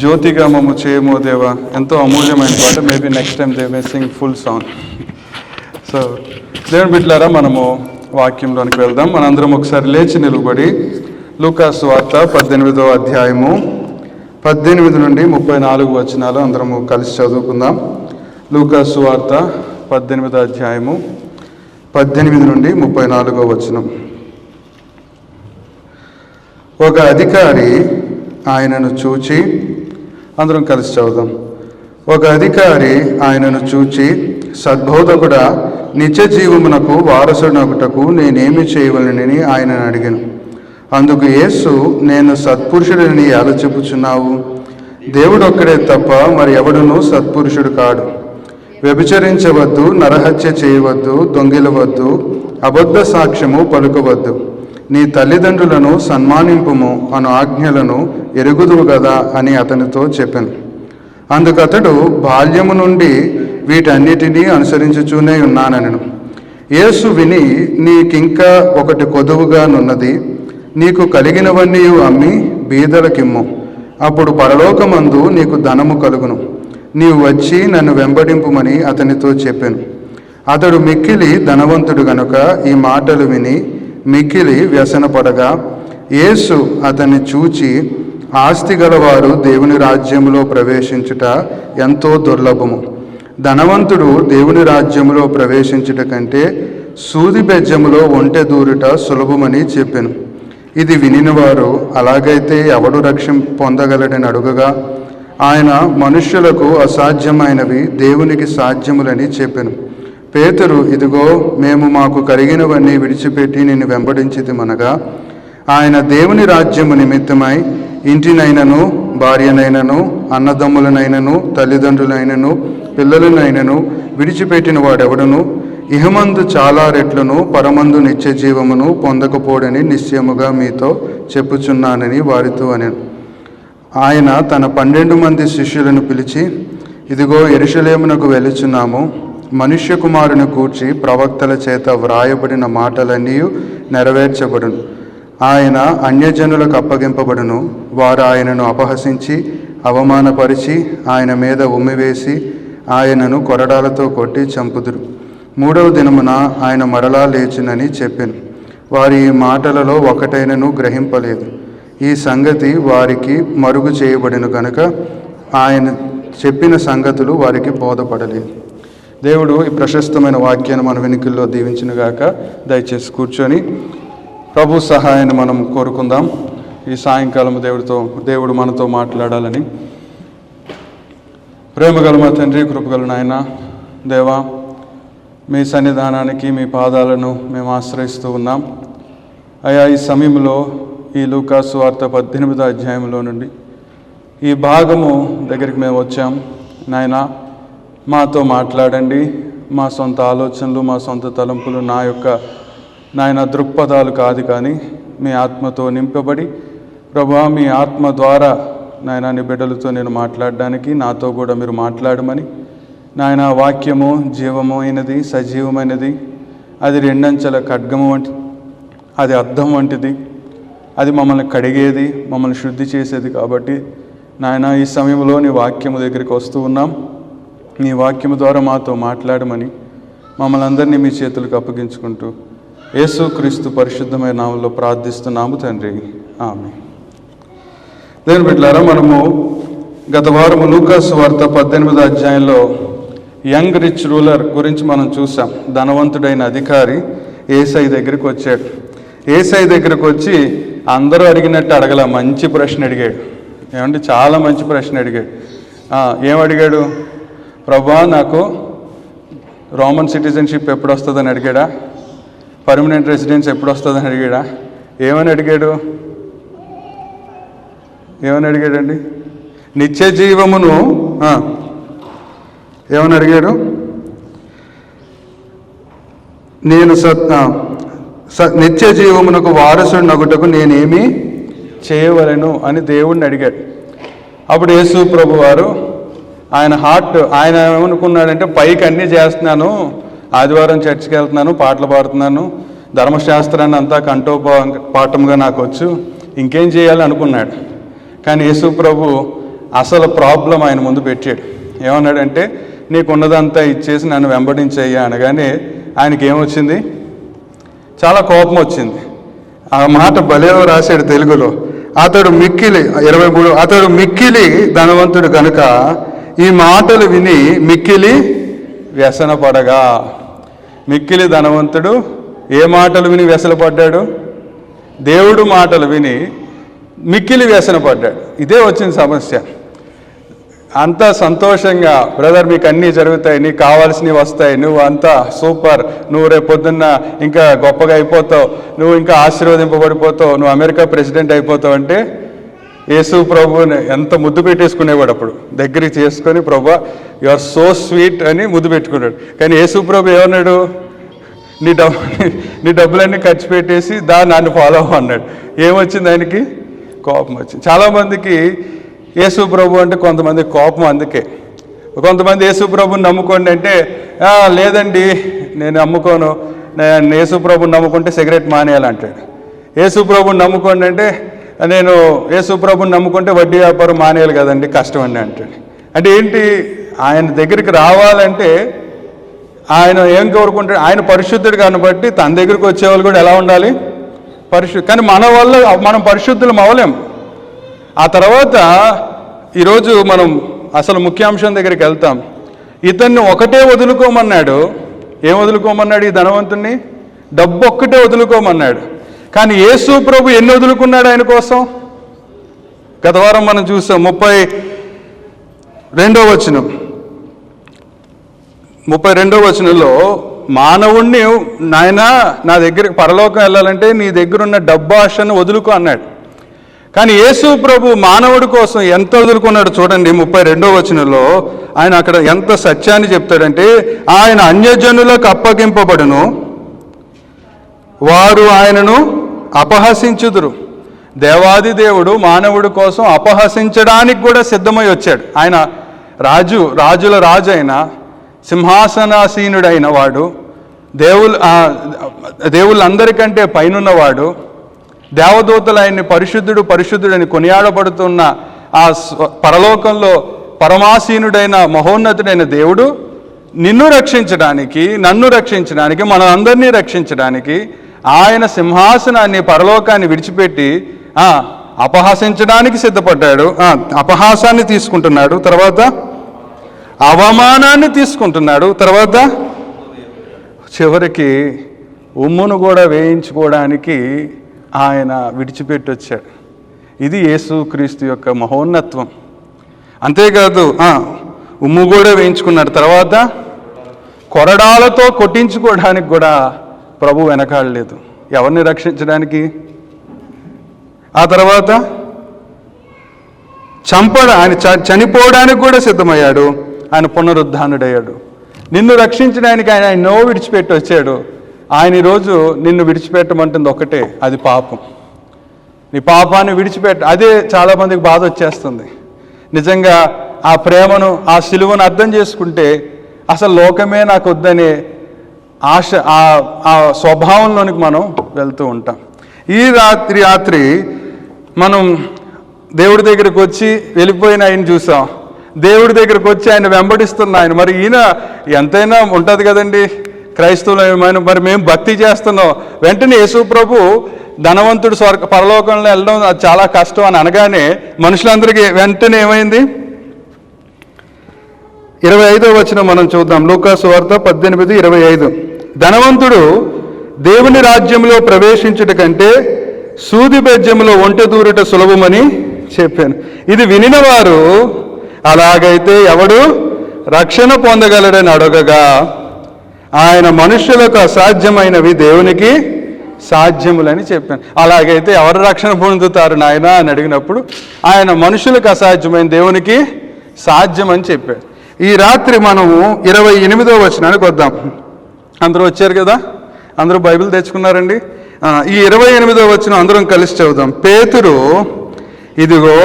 జ్యోతిగా మమ్ము చేయమో దేవా ఎంతో అమూల్యమైన పాట. Maybe next time they may Singh full song. So దేవుని బిడ్డలారా, మనము వాక్యంలోనికి వెళ్దాం. మనందరం ఒకసారి లేచి నిలబడి లూకా సువార్త 18వ అధ్యాయము 18 నుండి 34 వచనాలు అందరము కలిసి చదువుకుందాం. లూకా సువార్త 18వ అధ్యాయము 18 నుండి 34వ వచనం. ఒక అధికారి ఆయనను చూచి, అందరం కలిసి చదువుదాం. ఒక అధికారి ఆయనను చూచి, సద్బోధకుడా, నిత్య జీవమునకు వారసుడనగుటకు నేనేమి చేయవలనని ఆయనను అడిగాను. అందుకు యేసు, నేను సత్పురుషుడిని ఎలా చెప్పుచున్నావు? దేవుడు ఒక్కడే తప్ప మరి ఎవడునూ సత్పురుషుడు కాడు. వ్యభిచరించవద్దు, నరహత్య చేయవద్దు, దొంగిలవద్దు, అబద్ధ సాక్ష్యము పలుకవద్దు, నీ తల్లిదండ్రులను సన్మానింపుము అను ఆజ్ఞలను ఎరుగుదువు కదా అని అతనితో చెప్పాను. అందుకతడు, బాల్యము నుండి వీటన్నిటినీ అనుసరించుచూనే ఉన్నానెను. యేసు విని, నీకింకా ఒకటి కొదువుగానున్నది, నీకు కలిగినవన్నీ అమ్మి బీదలకిమ్ము, అప్పుడు పరలోకమందు నీకు ధనము కలుగును. నీవు వచ్చి నన్ను వెంబడింపుమని అతనితో చెప్పాను. అతడు మిక్కిలి ధనవంతుడు గనుక ఈ మాటలు విని మిక్కిలి వ్యసనపడగా, యేసు అతన్ని చూచి, ఆస్తి గలవారు దేవుని రాజ్యములో ప్రవేశించుట ఎంతో దుర్లభము. ధనవంతుడు దేవుని రాజ్యములో ప్రవేశించుట కంటే సూది బెజ్జములో ఒంటె దూరుట సులభమని చెప్పాను. ఇది వినినవారు, అలాగైతే ఎవడు పొందగలడని అడుగగా, ఆయన, మనుష్యులకు అసాధ్యమైనవి దేవునికి సాధ్యములని చెప్పాను. పేతురు, ఇదిగో మేము మాకు కలిగినవన్నీ విడిచిపెట్టి నిన్ను వెంబడించితిమనగా, ఆయన దేవుని రాజ్యము నిమిత్తమై ఇంటినైనను, భార్యనైనను, అన్నదమ్ములనైనను, తల్లిదండ్రులైనను, పిల్లలనైనను విడిచిపెట్టిన వాడెవడను ఇహమందు చాలా రెట్లను పరమందు నిత్య జీవమును పొందకపోడని నిశ్చయముగా మీతో చెప్పుచున్నానని వారితో అనెను. ఆయన తన 12 మంది శిష్యులను పిలిచి, ఇదిగో యెరూషలేమునకు వెలుచున్నాము. మనుష్య కుమారుని గూర్చి ప్రవక్తల చేత వ్రాయబడిన మాటలన్నీ నెరవేర్చబడును. ఆయన అన్యజనులకు అప్పగింపబడును. వారు ఆయనను అపహసించి అవమానపరిచి ఆయన మీద ఉమ్మివేసి ఆయనను కొరడాలతో కొట్టి చంపుదురు. 3వ దినమున ఆయన మరలా లేచునని చెప్పాను. వారి ఈ మాటలలో ఒకటైనను గ్రహింపలేదు. ఈ సంగతి వారికి మరుగు చేయబడిన కనుక ఆయన చెప్పిన సంగతులు వారికి బోధపడలేదు. దేవుడు ఈ ప్రశస్తమైన వాక్యాన్ని మన వెనుకల్లో దీవించునుగాక. దయచేసి కూర్చొని ప్రభు సహాయాన్ని మనం కోరుకుందాం. ఈ సాయంకాలం దేవుడు మనతో మాట్లాడాలని. ప్రేమగల మా తండ్రి, కృపగల నాయన, దేవా, మీ సన్నిధానానికి, మీ పాదాలను మేము ఆశ్రయిస్తూ ఉన్నాం. అయా, ఈ సమయంలో ఈ లూకా సువార్త 18వ అధ్యాయంలో నుండి ఈ భాగము దగ్గరికి మేము వచ్చాం. నాయన, మాతో మాట్లాడండి. మా సొంత ఆలోచనలు, మా సొంత తలంపులు, నాయన దృక్పథాలు కాదు, కానీ మీ ఆత్మతో నింపబడి ప్రభువా, మీ ఆత్మ ద్వారా నాయన నీ బిడ్డలతో నేను మాట్లాడడానికి, నాతో కూడా మీరు మాట్లాడమని. నాయన, వాక్యము జీవమైనది, సజీవమైనది. అది 2 అంచెల ఖడ్గము వంటి, అది అద్దం వంటిది. అది మమ్మల్ని కడిగేది, మమ్మల్ని శుద్ధి చేసేది. కాబట్టి నాయన, ఈ సమయంలో నీ వాక్యము దగ్గరికి వస్తూ ఉన్నాం. నీ వాక్యము ద్వారా మాతో మాట్లాడమని మమ్మల్ని అందరినీ మీ చేతులకు అప్పగించుకుంటూ యేసుక్రీస్తు పరిశుద్ధమైన నామంలో ప్రార్థిస్తున్నాము తండ్రి, ఆమేన్. దేవుని బిడ్డలారా, మనము గత వారము లూకా సువార్త 18వ అధ్యాయంలో యంగ్ రిచ్ రూలర్ గురించి మనం చూసాం. ధనవంతుడైన అధికారి యేసయ్య దగ్గరికి వచ్చాడు. యేసయ్య దగ్గరికి వచ్చి అందరూ అడిగినట్టు అడగల, మంచి ప్రశ్న అడిగాడు. ఏమంటే చాలా మంచి ప్రశ్న అడిగాడు. ఏమడిగాడు? ప్రభువా, నాకు రోమన్ సిటిజన్షిప్ ఎప్పుడు వస్తుందని అడిగాడా? పర్మనెంట్ రెసిడెన్స్ ఎప్పుడు వస్తుందని అడిగాడా? ఏమని అడిగాడండి? నిత్య జీవమును ఏమని అడిగాడు? నేను నిత్య జీవమునకు వారసుడినగుటకు నేనేమి చేయవలెను అని దేవుడిని అడిగాడు. అప్పుడు యేసు ప్రభు వారు ఆయన ఏమనుకున్నాడంటే, పైకి అన్నీ చేస్తున్నాను, ఆదివారం చర్చికి వెళ్తున్నాను, పాటలు పాడుతున్నాను, ధర్మశాస్త్రాన్ని అంతా పాఠంగా నాకు వచ్చు, ఇంకేం చేయాలి అనుకున్నాడు. కానీ యేసు ప్రభు అసలు ప్రాబ్లం ఆయన ముందు పెట్టాడు. ఏమన్నాడంటే, నీకున్నదంతా ఇచ్చేసి నన్ను వెంబడించయ్యా అనగానే ఆయనకి ఏమొచ్చింది? చాలా కోపం వచ్చింది. ఆ మాట భలేవో రాశాడు తెలుగులో. అతడు మిక్కిలి 23, అతడు మిక్కిలి ధనవంతుడు కనుక ఈ మాటలు విని మిక్కిలి వ్యసనపడగా. మిక్కిలి ధనవంతుడు ఏ మాటలు విని వ్యసనపడ్డాడు? దేవుడు మాటలు విని మిక్కిలి వ్యసనపడ్డాడు. ఇదే వచ్చిన సమస్య. అంతా సంతోషంగా, బ్రదర్ మీకు అన్నీ జరుగుతాయి, నీకు కావాల్సినవి వస్తాయి, నువ్వు అంతా సూపర్, నువ్వు రేపు పొద్దున్న ఇంకా గొప్పగా అయిపోతావు, నువ్వు ఇంకా ఆశీర్వదింపబడిపోతావు, నువ్వు అమెరికా ప్రెసిడెంట్ అయిపోతావు అంటే యేసు ప్రభుని ఎంత ముద్దు పెట్టేసుకునేవాడు. అప్పుడు దగ్గరికి చేసుకొని, ప్రభా యు ఆర్ సో స్వీట్ అని ముద్దు పెట్టుకున్నాడు. కానీ యేసు ప్రభు ఏమన్నాడు? నీ డబ్బులన్నీ ఖర్చు పెట్టేసి నన్ను ఫాలో అన్నాడు. ఏమొచ్చింది ఆయనకి? కోపం వచ్చింది. చాలామందికి యేసు ప్రభు అంటే కొంతమంది కోపం. అందుకే కొంతమంది యేసు ప్రభుని నమ్ముకోండి అంటే, లేదండి నేను నమ్ముకోను, నేను యేసు ప్రభుని నమ్ముకుంటే సిగరెట్ మానేయాలంటాడు. యేసు ప్రభుని నమ్ముకోండి అంటే, నేను యేసు ప్రభుని నమ్ముకుంటే వడ్డీ వ్యాపారం మానేయాలి కదండి, కష్టం అండి అంటాడు. అంటే ఏంటి? ఆయన దగ్గరికి రావాలంటే ఆయన ఏం కోరుకుంటాడు? ఆయన పరిశుద్ధుడు కాబట్టి తన దగ్గరికి వచ్చేవాళ్ళు కూడా ఎలా ఉండాలి? కానీ మనం పరిశుద్ధులం అవ్వలేం. ఆ తర్వాత ఈరోజు మనం అసలు ముఖ్యాంశం దగ్గరికి వెళ్తాం. ఇతన్ని ఒకటే వదులుకోమన్నాడు. ఏం వదులుకోమన్నాడు? ఈ ధనవంతుణ్ణి డబ్బు ఒక్కటే వదులుకోమన్నాడు. కానీ యేసు ప్రభు ఎన్ని వదులుకున్నాడు ఆయన కోసం? గత వారం మనం చూసాం. 32వ వచనంలో మానవుణ్ణి, నాయన నా దగ్గరికి పరలోకం వెళ్ళాలంటే నీ దగ్గర ఉన్న డబ్బు ఆశను వదులుకో అన్నాడు. కానీ యేసు ప్రభు మానవుడి కోసం ఎంత వదులుకున్నాడు చూడండి. 32వ వచనంలో ఆయన అక్కడ ఎంత సత్యాన్ని చెప్తాడంటే, ఆయన అన్యజనులకు అప్పగింపబడును, వారు ఆయనను అపహసించుదురు. దేవాది దేవుడు మానవుడి కోసం అపహసించడానికి కూడా సిద్ధమై వచ్చాడు. ఆయన రాజుల రాజు అయిన, సింహాసనాసీనుడైన వాడు, దేవుళ్ళందరికంటే పైనున్నవాడు, దేవదూతలు ఆయన్ని పరిశుద్ధుడని కొనియాడబడుతున్న ఆ పరలోకంలో పరమాసీనుడైన మహోన్నతుడైన దేవుడు నిన్ను రక్షించడానికి, నన్ను రక్షించడానికి, మనందరినీ రక్షించడానికి ఆయన సింహాసనాన్ని, పరలోకాన్ని విడిచిపెట్టి అపహాసించడానికి సిద్ధపడ్డాడు. అపహాసాన్ని తీసుకుంటున్నాడు, తర్వాత అవమానాన్ని తీసుకుంటున్నాడు, తర్వాత చివరికి ఉమ్మును కూడా వేయించుకోవడానికి ఆయన విడిచిపెట్టి వచ్చాడు. ఇది యేసుక్రీస్తు యొక్క మహోన్నత్వం. అంతేకాదు ఉమ్ము కూడా వేయించుకున్నాడు, తర్వాత కొరడాలతో కొట్టించుకోవడానికి కూడా ప్రభు వెనకాడలేదు. ఎవరిని రక్షించడానికి? ఆ తర్వాత ఆయన చనిపోవడానికి కూడా సిద్ధమయ్యాడు. ఆయన పునరుద్ధానుడయ్యాడు. నిన్ను రక్షించడానికి ఆయన ఎన్నో విడిచిపెట్టి వచ్చాడు. ఆయన ఈరోజు నిన్ను విడిచిపెట్టమంటుంది ఒకటే, అది పాపం. నీ పాపాన్ని అదే చాలామందికి బాధ వచ్చేస్తుంది. నిజంగా ఆ ప్రేమను, ఆ సిలువను అర్థం చేసుకుంటే అసలు లోకమే నాకు వద్దనే ఆశ, ఆ స్వభావంలోనికి మనం వెళ్తూ ఉంటాం. ఈ రాత్రి మనం దేవుడి దగ్గరికి వచ్చి వెళ్ళిపోయిన ఆయన చూసాం. దేవుడి దగ్గరికి వచ్చి ఆయన వెంబడిస్తున్న ఆయన. మరి ఈయన ఎంతైనా ఉంటుంది కదండి క్రైస్తవులమైన. మరి మేము భక్తి చేస్తున్నాం. వెంటనే యేసు ప్రభు ధనవంతుడు పరలోకంలో వెళ్ళడం అది చాలా కష్టం అని అనగానే మనుషులందరికీ వెంటనే ఏమైంది? 25వ వచనం మనం చూద్దాం. లూకా సువార్త 18:25. ధనవంతుడు దేవుని రాజ్యంలో ప్రవేశించుట కంటే సూది బెజ్జంలో ఒంటె దూరుట సులభమని చెప్పాను. ఇది వినిన వారు, అలాగైతే ఎవడు రక్షణ పొందగలడని అడగగా, ఆయన మనుష్యులకు అసాధ్యమైనవి దేవునికి సాధ్యములని చెప్పాను. అలాగైతే ఎవరు రక్షణ పొందుతారు నాయన అని అడిగినప్పుడు ఆయన మనుషులకు అసాధ్యమైన దేవునికి సాధ్యమని చెప్పాడు. ఈ రాత్రి మనము 28వ వచనానికి వద్దాం. అందరూ వచ్చారు కదా? అందరూ బైబిల్ తెచ్చుకున్నారండి? ఈ 28వ వచనం అందరం కలిసి చదువుదాం. పేతురు, ఇదిగో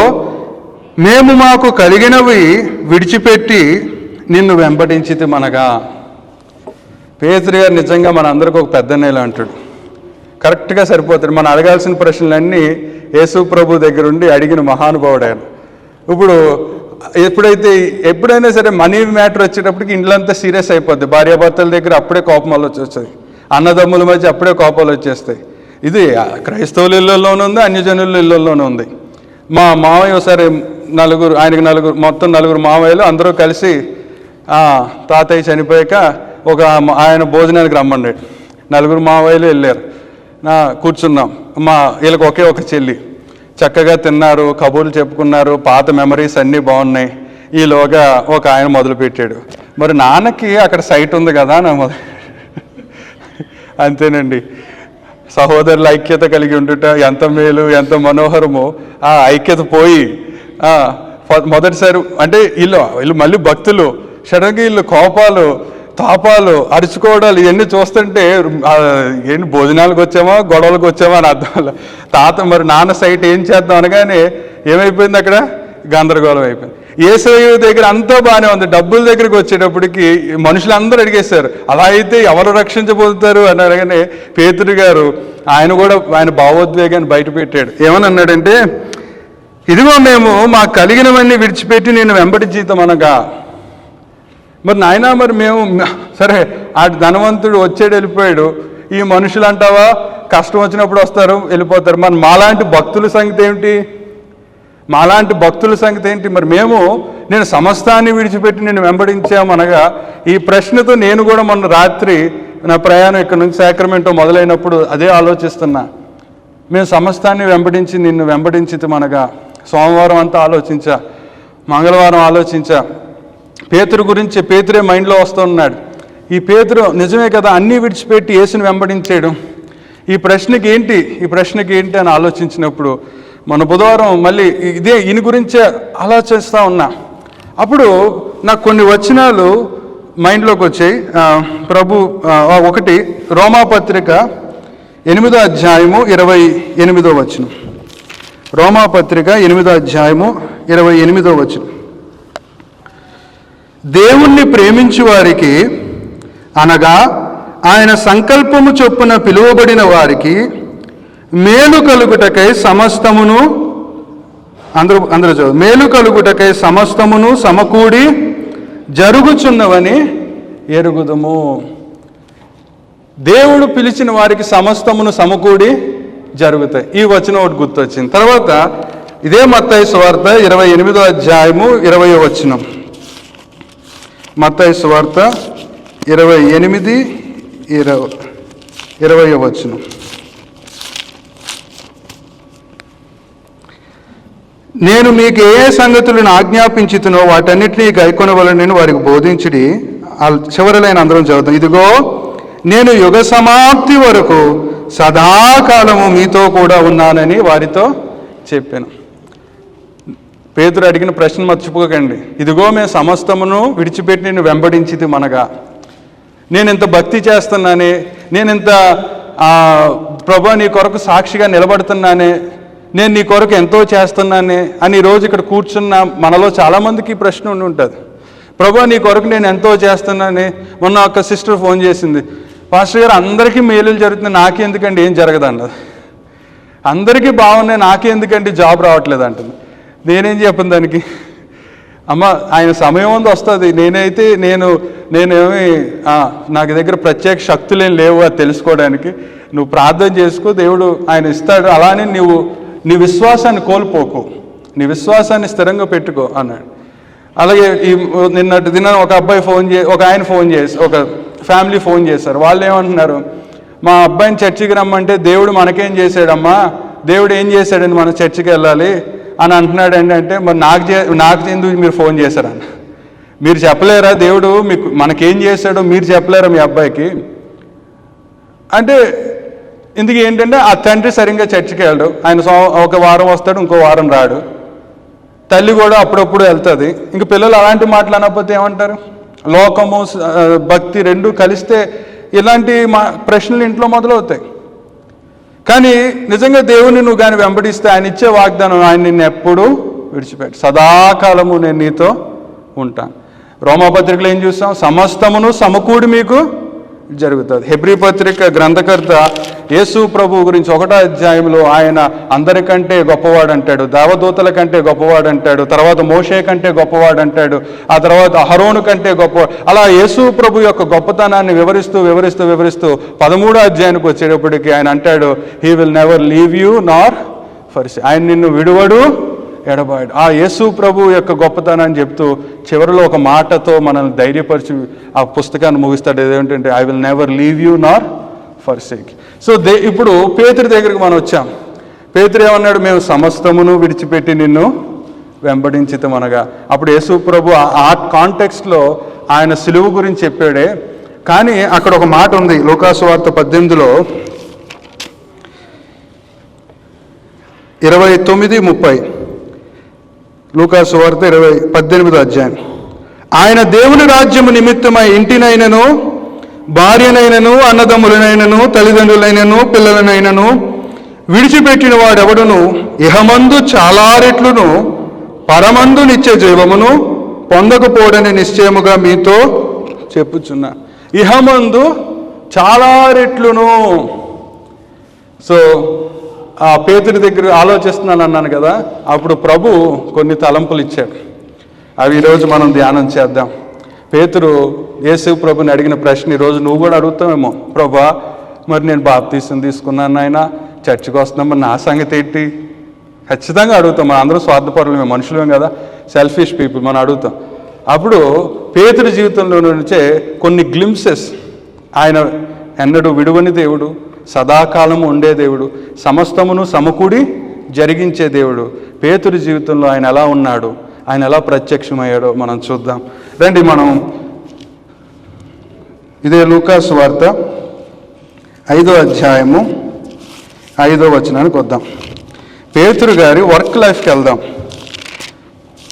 మేము మాకు కలిగినవి విడిచిపెట్టి నిన్ను వెంబడించితిమనగా. పేతురు గారు నిజంగా మన అందరికీ ఒక పెద్ద నేల అంటాడు. కరెక్ట్గా సరిపోతాడు. మనం అడగాల్సిన ప్రశ్నలన్నీ యేసు ప్రభు దగ్గర ఉండి అడిగిన మహానుభావుడు ఆయన. ఇప్పుడు ఎప్పుడైనా సరే మనీ మ్యాటర్ వచ్చేటప్పటికి ఇండ్లంతా సీరియస్ అయిపోద్ది. భార్యాభర్తల దగ్గర అప్పుడే కోపమాలు వచ్చేస్తాయి, అన్నదమ్ముల మధ్య అప్పుడే కోపాలు వచ్చేస్తాయి. ఇది క్రైస్తవుల ఇళ్ళల్లోనూ ఉంది, అన్యజనుల ఇళ్ళల్లోనూ ఉంది. మా మావయ్య ఒకసారి ఆయనకి మొత్తం నలుగురు మావయ్యలు అందరూ కలిసి తాతయ్య చనిపోయాక ఆయన భోజనానికి రమ్మన్నాడు. నలుగురు మావయ్యలు వెళ్ళారు. కూర్చున్నాం. వీళ్ళకి ఒక చెల్లి. చక్కగా తిన్నారు, కబుర్లు చెప్పుకున్నారు, పాత మెమరీస్ అన్నీ బాగున్నాయి. ఈలోగా ఒక ఆయన మొదలుపెట్టాడు, మరి నాన్నకి అక్కడ సైట్ ఉంది కదా అంతేనండి. సహోదరుల ఐక్యత కలిగి ఉండుట ఎంత మేలు, ఎంత మనోహరమో. ఆ ఐక్యత పోయి మొదటిసారి అంటే వీళ్ళు మళ్ళీ భక్తులు, సడన్గా వీళ్ళు కోపాలు, తాపాలు, అరుచుకోవడాలు ఇవన్నీ చూస్తుంటే ఏంటి భోజనాలకు వచ్చామా గొడవలకు వచ్చామా అని అర్థం. మరి నాన్న సైట్ ఏం చేద్దాం అనగానే ఏమైపోయింది, అక్కడ గందరగోళం అయిపోయింది. యేసయ్య దగ్గర అంతా బాగానే ఉంది, డబ్బుల దగ్గరికి వచ్చేటప్పటికి మనుషులందరూ అడిగేశారు, అలా అయితే ఎవరు రక్షించబోతారు అని అనగానే పేతురు గారు ఆయన భావోద్వేగాన్ని బయట పెట్టాడు. ఏమని అన్నాడంటే, ఇదిగో మేము మాకు కలిగినవన్నీ విడిచిపెట్టి నేను వెంబడించితం అనగా. మరి నాయన మరి మేము సరే ఆ ధనవంతుడు వచ్చాడు వెళ్ళిపోయాడు, ఈ మనుషులు అంటావా కష్టం వచ్చినప్పుడు వస్తారు వెళ్ళిపోతారు, మరి మాలాంటి భక్తుల సంగతి ఏమిటి? మరి నేను సమస్తాన్ని విడిచిపెట్టి నేను వెంబడించామనగా ఈ ప్రశ్నతో నేను కూడా మొన్న రాత్రి నా ప్రయాణం ఇక్కడ నుంచి సాక్రమెంటో మొదలైనప్పుడు అదే ఆలోచిస్తున్నా. మేము సమస్తాన్ని వెంబడించి నిన్ను వెంబడించితమనగా సోమవారం అంతా ఆలోచించా, మంగళవారం ఆలోచించా. పేతురు గురించి పేతురే మైండ్లో వస్తున్నాడు. ఈ పేతురు నిజమే కదా అన్నీ విడిచిపెట్టి యేసుని వెంబడించాడు, ఈ ప్రశ్నకి ఏంటి అని ఆలోచించినప్పుడు మన బుధవారం మళ్ళీ ఈయన గురించే ఆలోచిస్తూ ఉన్నా. అప్పుడు నాకు కొన్ని వచనాలు మైండ్లోకి వచ్చాయి. ఒకటి రోమాపత్రిక 8వ అధ్యాయము 28వ వచనం. రోమాపత్రిక 8వ అధ్యాయము 28వ వచనం. దేవుణ్ణి ప్రేమించు వారికి అనగా ఆయన సంకల్పము చొప్పున పిలువబడిన వారికి మేలు కలుగుటకై సమస్తమును మేలు కలుగుటకై సమస్తమును సమకూడి జరుగుచున్నవని ఎరుగుదుము. దేవుడు పిలిచిన వారికి సమస్తమును సమకూడి జరుగుతాయి. ఈ వచనం ఒకటి గుర్తొచ్చింది. తర్వాత ఇదే మత్తయి సువార్త 28వ అధ్యాయము 20వ వచనం. మత్తయి సువార్త 28:20 వచనం. నేను మీకు ఏ సంగతులను ఆజ్ఞాపించుతునో వాటన్నిటినీ గైకొనవలనని వారికి బోధించుడి. చివరిలైన అందరం చదువుతాం. ఇదిగో నేను యుగ సమాప్తి వరకు సదాకాలము మీతో కూడా ఉన్నానని వారితో చెప్పాను. పేతురు అడిగిన ప్రశ్న మర్చిపోకండి. ఇదిగో మేము సమస్తమును విడిచిపెట్టి నేను వెంబడించితి మనగా. నేను ఇంత భక్తి చేస్తున్నానే, నేను ఇంత ప్రభు నీ కొరకు సాక్షిగా నిలబడుతున్నానే, నేను నీ కొరకు ఎంతో చేస్తున్నానే అని ఈరోజు ఇక్కడ కూర్చున్న మనలో చాలామందికి ప్రశ్న ఉండి ఉంటుంది. ప్రభు నీ కొరకు నేను ఎంతో చేస్తున్నానే. మొన్న ఒక సిస్టర్ ఫోన్ చేసింది, పాస్టర్ గారు అందరికీ మేలులు జరుగుతున్నాయి, నాకెందుకండి ఏం జరగదన్నది. అందరికీ బాగున్నాయి, నాకెందుకండి జాబ్ రావట్లేదు అంటుంది. నేనేం చెప్పను దానికి? అమ్మ ఆయన సమయం ఉంది వస్తుంది. నేనేమి నాకు దగ్గర ప్రత్యేక శక్తులేం లేవు అది తెలుసుకోవడానికి. నువ్వు ప్రార్థన చేసుకో, దేవుడు ఆయన ఇస్తాడు. అలానే నీ విశ్వాసాన్ని కోల్పోకు, నీ విశ్వాసాన్ని స్థిరంగా పెట్టుకో అన్నాడు. అలాగే నిన్నటి దినం ఒక ఆయన ఫోన్ చేసి ఒక ఫ్యామిలీ ఫోన్ చేశారు. వాళ్ళు ఏమంటున్నారు, మా అబ్బాయిని చర్చికి రమ్మంటే దేవుడు మనకేం చేశాడమ్మా, దేవుడు ఏం చేశాడని మన చర్చికి వెళ్ళాలి అని అంటున్నాడు. ఏంటంటే మరి నాకు ఎందుకు మీరు ఫోన్ చేశారన్న? మీరు చెప్పలేరా దేవుడు మనకేం చేశాడో మీరు చెప్పలేరా మీ అబ్బాయికి అంటే? ఇందుకు ఏంటంటే ఆ తండ్రి సరిగ్గా చర్చికి వెళ్ళడు. ఆయన ఒక వారం వస్తాడు, ఇంకో వారం రాడు. తల్లి కూడా అప్పుడప్పుడు వెళ్తుంది. ఇంక పిల్లలు అలాంటి మాటలు అనకపోతే ఏమంటారు? లోకము భక్తి రెండు కలిస్తే ఇలాంటి ప్రశ్నలు ఇంట్లో మొదలవుతాయి. కానీ నిజంగా దేవుని నువ్వు కానీ వెంబడిస్తే ఆయన ఇచ్చే వాగ్దానం, ఆయన నిన్ను ఎప్పుడూ విడిచిపెట్టు, సదాకాలము నేను నీతో ఉంటాను. రోమాపత్రికలో ఏం చూస్తాం? సమస్తమును సమకూడి మీకు జరుగుతుంది. హెబ్రీ పత్రిక గ్రంథకర్త యేసు ప్రభు గురించి 1వ అధ్యాయంలో ఆయన అందరికంటే గొప్పవాడు అంటాడు, దేవదూతల కంటే గొప్పవాడు అంటాడు, తర్వాత మోషే కంటే గొప్పవాడు అంటాడు, ఆ తర్వాత అహరోను కంటే గొప్పవాడు. అలా యేసు ప్రభు యొక్క గొప్పతనాన్ని వివరిస్తూ 13వ అధ్యాయానికి వచ్చేటప్పటికి ఆయన అంటాడు, he will never leave you nor forsake, ఆయన నిన్ను విడువడు ఎడబాడు. ఆ యేసు ప్రభు యొక్క గొప్పతనాన్ని చెప్తూ చివరిలో ఒక మాటతో మనల్ని ధైర్యపరిచి ఆ పుస్తకాన్ని ముగిస్తాడు. ఏదేంటంటే I will never leave you nor forsake. So ఇప్పుడు పేతురు దగ్గరికి మనం వచ్చాం. పేతురు ఏమన్నాడు? మేము సమస్తమును విడిచిపెట్టి నిన్ను వెంబడించితమనగా. అప్పుడు యేసు ప్రభు ఆ కాంటెక్స్ట్లో ఆయన సిలువ గురించి చెప్పాడే, కానీ అక్కడ ఒక మాట ఉంది లూకాసు వార్త 18లో 29-30. లూకాసు వార్త 18వ అధ్యాయం. ఆయన దేవుని రాజ్యము నిమిత్తమై ఇంటినైనను, భార్యనైనను, అన్నదమ్ములనైనను, తల్లిదండ్రులైనను, పిల్లలనైనను విడిచిపెట్టిన వాడెవడును ఇహమందు చాలా రెట్లును పరమందు నిత్య జీవమును పొందకపోడని నిశ్చయముగా మీతో చెప్పుచున్నా. ఇహమందు చాలా రెట్లును. సో ఆ పేతుడి దగ్గర ఆలోచిస్తున్నాను అన్నాను కదా, అప్పుడు ప్రభు కొన్ని తలంపులు ఇచ్చాడు. అవి ఈరోజు మనం ధ్యానం చేద్దాం. పేతురు యేసు ప్రభుని అడిగిన ప్రశ్న ఈరోజు నువ్వు కూడా అడుగుతావేమో, ప్రభా మరి నేను బాప్తీసం తీసుకున్నాను, ఆయన చర్చికి వస్తున్నాం, మరి నా సంగతి ఏంటి? ఖచ్చితంగా అడుగుతాం. మనం అందరూ స్వార్థపరులమే, మనుషులమే కదా, సెల్ఫిష్ పీపుల్, మనం అడుగుతాం. అప్పుడు పేతుడి జీవితంలో నుంచే కొన్ని గ్లింప్సెస్, ఆయన ఎన్నడూ విడువని దేవుడు, సదాకాలము ఉండే దేవుడు, సమస్తమును సమకూడి జరిగించే దేవుడు. పేతుడి జీవితంలో ఆయన ఎలా ఉన్నాడు, ఆయన ఎలా ప్రత్యక్షమయ్యాడో మనం చూద్దాం రండి. మనం ఇదే లూకాసు వార్త 5వ అధ్యాయము 5వ వచనానికి వద్దాం. పేతురు గారి వర్క్ లైఫ్కి వెళ్దాం.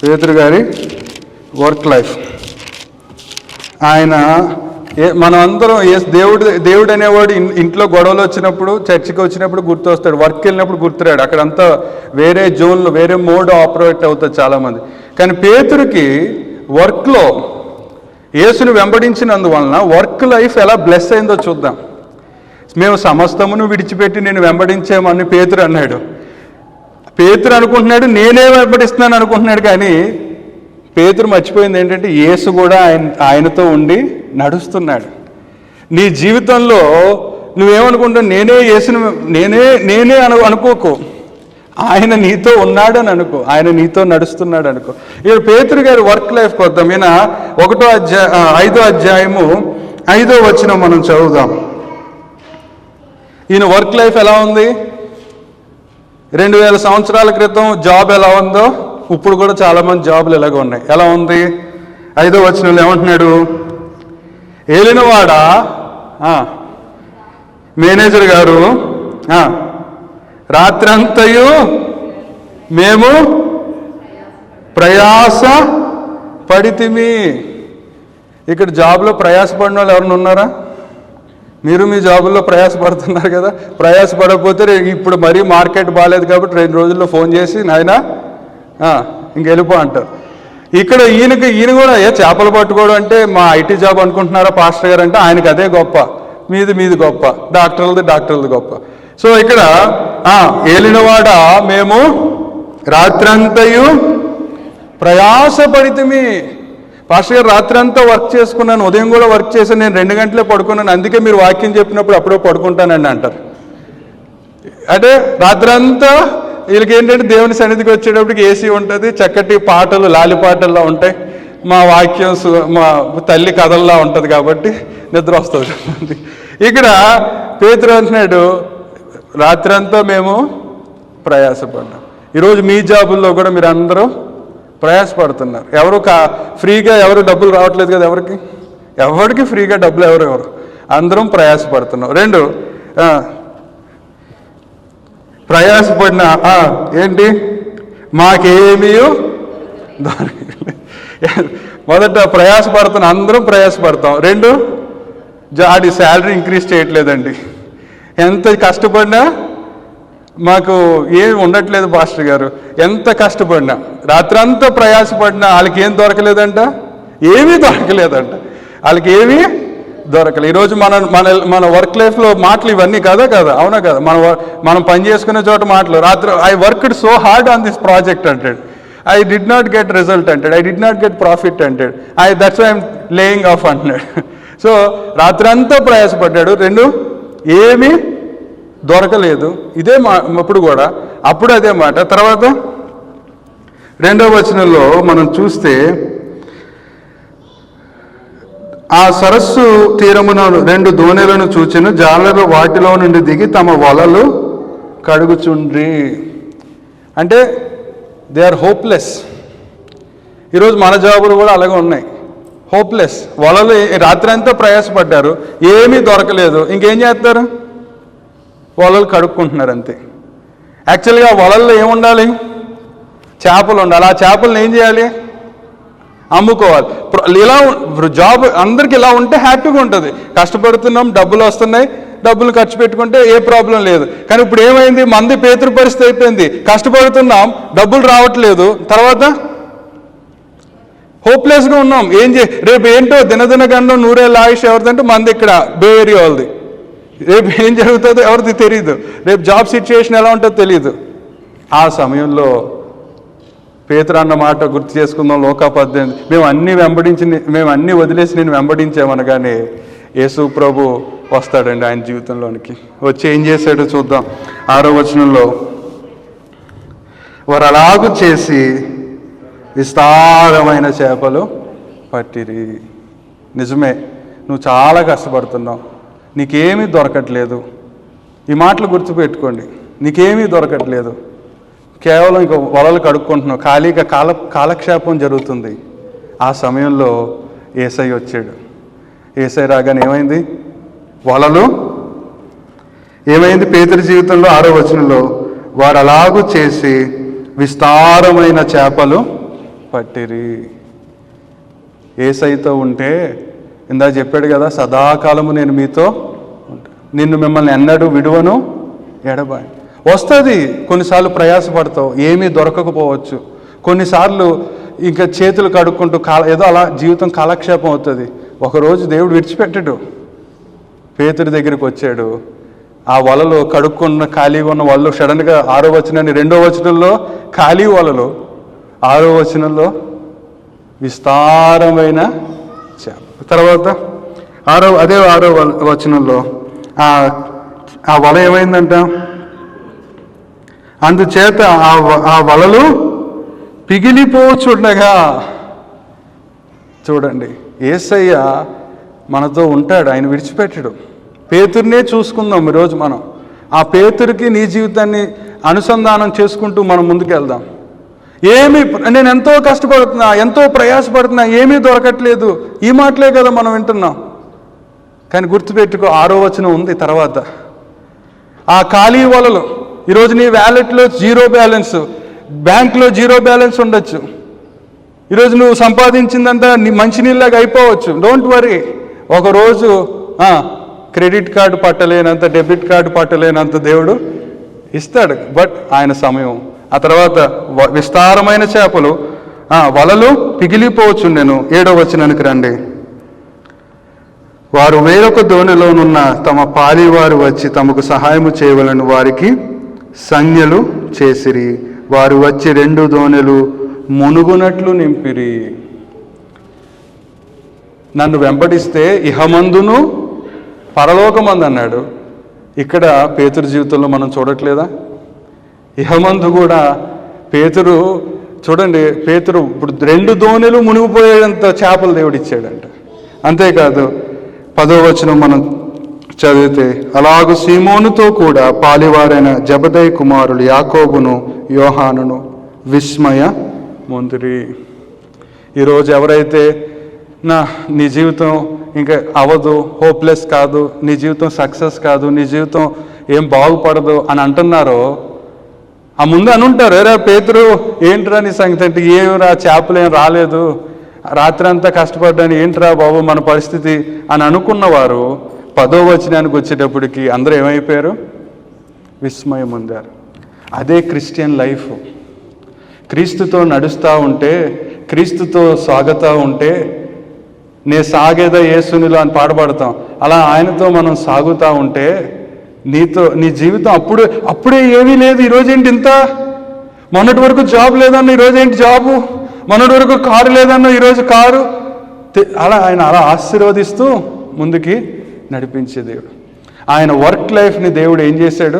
పేతురు గారి వర్క్ లైఫ్. ఆయన మనం అందరం దేవుడు అనేవాడు ఇంట్లో గొడవలు వచ్చినప్పుడు, చర్చికి వచ్చినప్పుడు గుర్తు వస్తాడు, వర్క్ వెళ్ళినప్పుడు గుర్తురాడు. అక్కడంతా వేరే జోన్లో వేరే మోడ్ ఆపరేట్ అవుతుంది చాలామంది. కానీ పేతురుకి వర్క్లో యేసుని వెంబడించినందువలన వర్క్ లైఫ్ ఎలా బ్లెస్ అయిందో చూద్దాం. మేము సమస్తమును విడిచిపెట్టి నేను వెంబడించామని పేతురు అన్నాడు. పేతురు అనుకుంటున్నాడు నేనే వెంబడిస్తున్నాను అనుకుంటున్నాడు, కానీ పేతురు మర్చిపోయింది ఏంటంటే యేసు కూడా ఆయనతో ఉండి నడుస్తున్నాడు. నీ జీవితంలో నువ్వేమనుకుంటావు? నేనే యేసును నేనే అనుకోకు, ఆయన నీతో ఉన్నాడని అనుకో, ఆయన నీతో నడుస్తున్నాడు అనుకో. ఇక్కడ పేతురు గారి వర్క్ లైఫ్కి వద్దాం. ఈయన 5వ అధ్యాయము 5వ వచనం మనం చదువుదాం. ఈయన వర్క్ లైఫ్ ఎలా ఉంది? 2000 సంవత్సరాల క్రితం జాబ్ ఎలా ఉందో ఇప్పుడు కూడా చాలామంది జాబులు ఎలాగ ఉన్నాయి. ఎలా ఉంది? 5వ వచనంలో ఏమంటున్నాడు? ఏలినవాడా, మేనేజర్ గారు, రాత్రంతయు మేము ప్రయాస పడితిమి. ఇక్కడ జాబ్లో ప్రయాసపడిన వాళ్ళు ఎవరైనా ఉన్నారా? మీరు మీ జాబుల్లో ప్రయాసపడుతున్నారు కదా. ప్రయాసపడకపోతే ఇప్పుడు మరీ మార్కెట్ బాగాలేదు కాబట్టి 2 రోజుల్లో ఫోన్ చేసి నాయనా ఇంకెళ్ళిపో అంటారు. ఇక్కడ ఈయన కూడా చేపలు పట్టుకోవడం అంటే మా ఐటీ జాబ్ అనుకుంటున్నారా పాస్టర్ గారు అంటే, ఆయనకి అదే గొప్ప, మీది గొప్ప, డాక్టర్లది గొప్ప. సో ఇక్కడ ఏలినవాడ మేము రాత్రంతయు ప్రయాసపడితిమి. పాస్టర్ గారు రాత్రంతా వర్క్ చేసుకున్నాను, ఉదయం కూడా వర్క్ చేశాను, నేను 2 గంటలే పడుకున్నాను, అందుకే మీరు వాక్యం చెప్పినప్పుడు అప్పుడే పడుకుంటానండి అంటారు. అంటే రాత్రంతా వీళ్ళకి ఏంటంటే దేవుని సన్నిధికి వచ్చేటప్పటికి ఏసీ ఉంటుంది, చక్కటి పాటలు లాలి పాటల్లో ఉంటాయి, మా వాక్యం మా తల్లి కథల్లా ఉంటుంది కాబట్టి నిద్ర వస్తుంది. ఇక్కడ పేతురు అంటున్నాడు రాత్రంతా మేము ప్రయాసపడ్డాం. ఈరోజు మీ జాబుల్లో కూడా మీరు అందరూ ప్రయాసపడుతున్నారు. ఎవరు ఫ్రీగా ఎవరు డబ్బులు రావట్లేదు కదా, ఎవరికి ఫ్రీగా డబ్బులు ఎవరు అందరం ప్రయాసపడుతున్నాం. 2 ప్రయాసపడిన ఏంటి మాకేమీ మొదట ప్రయాసపడుతున్నా, అందరం ప్రయాసపడతాం. 2 అది శాలరీ ఇంక్రీజ్ చేయట్లేదండి, ఎంత కష్టపడినా మాకు ఏమి ఉండట్లేదు పాస్టర్ గారు, ఎంత కష్టపడినా రాత్రంతా ప్రయాసపడినా వాళ్ళకి ఏం దొరకలేదంట, ఏమీ దొరకలేదంట, వాళ్ళకి ఏమీ దొరకలేదు. ఈరోజు మన వర్క్ లైఫ్లో మాటలు ఇవన్నీ కదా అవునా కదా, మనం పని చేసుకునే చోట మాటలు. రాత్రి I worked so hard on this project అంటాడు, I did not get result అంటాడు, I did not get profit అంటాడు, దట్స్ ఐఎమ్ లేయింగ్ ఆఫ్ అంటున్నాడు. సో రాత్రంతా ప్రయాసపడ్డాడు, ఏమీ దొరకలేదు. ఇదే అప్పుడు కూడా, అప్పుడు అదే మాట. తర్వాత 2వ వచనంలో మనం చూస్తే, ఆ సరస్సు తీరమున 2 దోణెలను చూచెను, జాలరు వాటిలో నుండి దిగి తమ వలలు కడుగుచుండ్రి. అంటే దే ఆర్ హోప్లెస్. ఈరోజు మన జాబులు కూడా అలాగే ఉన్నాయి, హోప్లెస్. వలలు రాత్రి అంతా ప్రయాసపడ్డారు, ఏమీ దొరకలేదు. ఇంకేం చేస్తారు? వలలు కడుక్కుంటున్నారు అంతే. యాక్చువల్గా వలల్లో ఏముండాలి? చేపలు ఉండాలి. ఆ చేపలను ఏం చేయాలి? అమ్ముకోవాలి. ఇలా జాబ్ అందరికి ఇలా ఉంటే హ్యాపీగా ఉంటుంది. కష్టపడుతున్నాం, డబ్బులు వస్తున్నాయి, డబ్బులు ఖర్చు పెట్టుకుంటే ఏ ప్రాబ్లం లేదు. కానీ ఇప్పుడు ఏమైంది? మంది పేతురు పరిస్థితి అయిపోయింది. కష్టపడుతున్నాం, డబ్బులు రావట్లేదు, తర్వాత హోప్లెస్గా ఉన్నాం. రేపు ఏంటో దినదిన గండం 100 ఏళ్ళ ఆయుష్ ఎవరిదంటే మంది ఇక్కడ బే ఏరియా వాళ్ళది. రేపు ఏం జరుగుతుందో ఎవరిది తెలియదు, రేపు జాబ్ సిచ్యుయేషన్ ఎలా ఉంటుందో తెలియదు. ఆ సమయంలో పేతురు అన్న మాట గుర్తు చేసుకుందాం. లోకా 18, మేము అన్నీ వదిలేసి నేను వెంబడించామనగానే యేసు ప్రభు వస్తాడండి ఆయన జీవితంలోనికి. వచ్చి ఏం చేశాడో చూద్దాం. 6వ వచనంలో, వారు అలాగూ చేసి విస్తారమైన చేపలు పట్టిరి. నిజమే, నువ్వు చాలా కష్టపడుతున్నావు, నీకేమీ దొరకట్లేదు. ఈ మాటలు గుర్తుపెట్టుకోండి, నీకేమీ దొరకట్లేదు, కేవలం ఇంక వలలు కడుక్కుంటున్నావు, ఖాళీగా కాలక్షేపం జరుగుతుంది. ఆ సమయంలో యేసయ్య వచ్చాడు. యేసయ్య రాగానే ఏమైంది? వలలు ఏమైంది? పేతురు జీవితంలో 6వ వచనంలో, వారు అలాగూ చేసి విస్తారమైన చేపలు పట్టిరి. యేసయ్యతో ఉంటే ఇందా చెప్పాడు కదా, సదాకాలము నేను మీతో మిమ్మల్ని ఎన్నడూ విడువను ఎడబాయి. వస్తుంది, కొన్నిసార్లు ప్రయాసపడతావు, ఏమీ దొరకకపోవచ్చు. కొన్నిసార్లు ఇంకా చేతులు కడుక్కుంటూ ఏదో అలా జీవితం కాలక్షేపం అవుతుంది. ఒకరోజు దేవుడు విడిచిపెట్టడు. పేతురు దగ్గరికి వచ్చాడు, ఆ వలలు కడుక్కున్న ఖాళీగా ఉన్న వలలు సడన్గా 6వ వచనాన్ని 2వ వచనంలో ఖాళీ వలలు, 6వ వచనంలో విస్తారమైన చేప. తర్వాత 6వ వచనంలో ఆ వల ఏమైందంట? అందుచేత ఆ వలలు పిగిలిపోచుండగా. చూడండి, యేసయ్య మనతో ఉంటాడు, ఆయన విడిచిపెట్టడు. పేతురునే చూసుకుందాం ఈరోజు మనం. ఆ పేతురికి నీ జీవితాన్ని అనుసంధానం చేసుకుంటూ మనం ముందుకెళ్దాం. నేను ఎంతో కష్టపడుతున్నా, ఎంతో ప్రయాసపడుతున్నా, ఏమీ దొరకట్లేదు, ఈ మాటలే కదా మనం వింటున్నాం. కానీ గుర్తుపెట్టుకో, 6వ వచనం ఉంది తర్వాత. ఆ ఖాళీ వలలు, ఈరోజు నీ వ్యాలెట్లో 0 బ్యాలెన్స్, బ్యాంక్లో 0 బ్యాలెన్స్ ఉండొచ్చు. ఈరోజు నువ్వు సంపాదించిందంతా మంచినీళ్ళగా అయిపోవచ్చు. డోంట్ వరీ, ఒకరోజు క్రెడిట్ కార్డు పట్టలేనంత, డెబిట్ కార్డు పట్టలేనంత దేవుడు ఇస్తాడు, బట్ ఆయన సమయం. ఆ తర్వాత విస్తారమైన చేపలు, వలలు పిగిలిపోవచ్చుండెను. 7వ వచనానికి రండి. వారు వేరొక దోణిలోనున్న తమ పాలివారు వచ్చి తమకు సహాయము చేయవలను వారికి సంజ్ఞలు చేసిరి. వారు వచ్చి 2 దోణెలు మునుగునట్లు నింపిరి. నన్ను వెంబడిస్తే ఇహమందును పరలోకమందు అన్నాడు. ఇక్కడ పేతురు జీవితంలో మనం చూడట్లేదా? ఇహమందు కూడా పేతురు, చూడండి, పేతురు ఇప్పుడు 2 దోణెలు మునిగిపోయేంత చేపలు దేవుడిచ్చాడంట. అంతేకాదు 10వ వచనం మనం చదివితే, అలాగూ సీమోనుతో కూడా పాలివారైన జబదయి కుమారులు యాకోబును యోహానును విస్మయ ముందిరి. ఈరోజు ఎవరైతే నీ జీవితం ఇంకా అవ్వదు, హోప్లెస్ కాదు, నీ జీవితం సక్సెస్ కాదు, నీ జీవితం ఏం బాగుపడదు అని అంటున్నారో, ఆ ముందు అని ఉంటారు, రే పేతురు ఏంట్రా నీ సంగతి అంటే, ఏమిరా చేపలు ఏం రాలేదు, రాత్రి అంతా కష్టపడ్డాను, ఏంట్రా బాబు మన పరిస్థితి అని అనుకున్నవారు 10వ వచనానికి వచ్చేటప్పటికి అందరూ ఏమైపోయారు? విస్మయం పొందారు. అదే క్రిస్టియన్ లైఫ్. క్రీస్తుతో నడుస్తూ ఉంటే, క్రీస్తుతో సాగుతూ ఉంటే నే సాగేదా యేసునిలో అని పాడబడతాం. అలా ఆయనతో మనం సాగుతూ ఉంటే నీ జీవితం అప్పుడే ఏమీ లేదు. ఈరోజేంటి ఇంత, మొన్నటి వరకు జాబ్ లేదన్న ఈరోజేంటి జాబు, మొన్నటి వరకు కారు లేదన్న ఈరోజు కారు. ఆయన అలా ఆశీర్వదిస్తూ ముందుకి నడిపించే దేవుడు. ఆయన వర్క్ లైఫ్ని దేవుడు ఏం చేశాడు?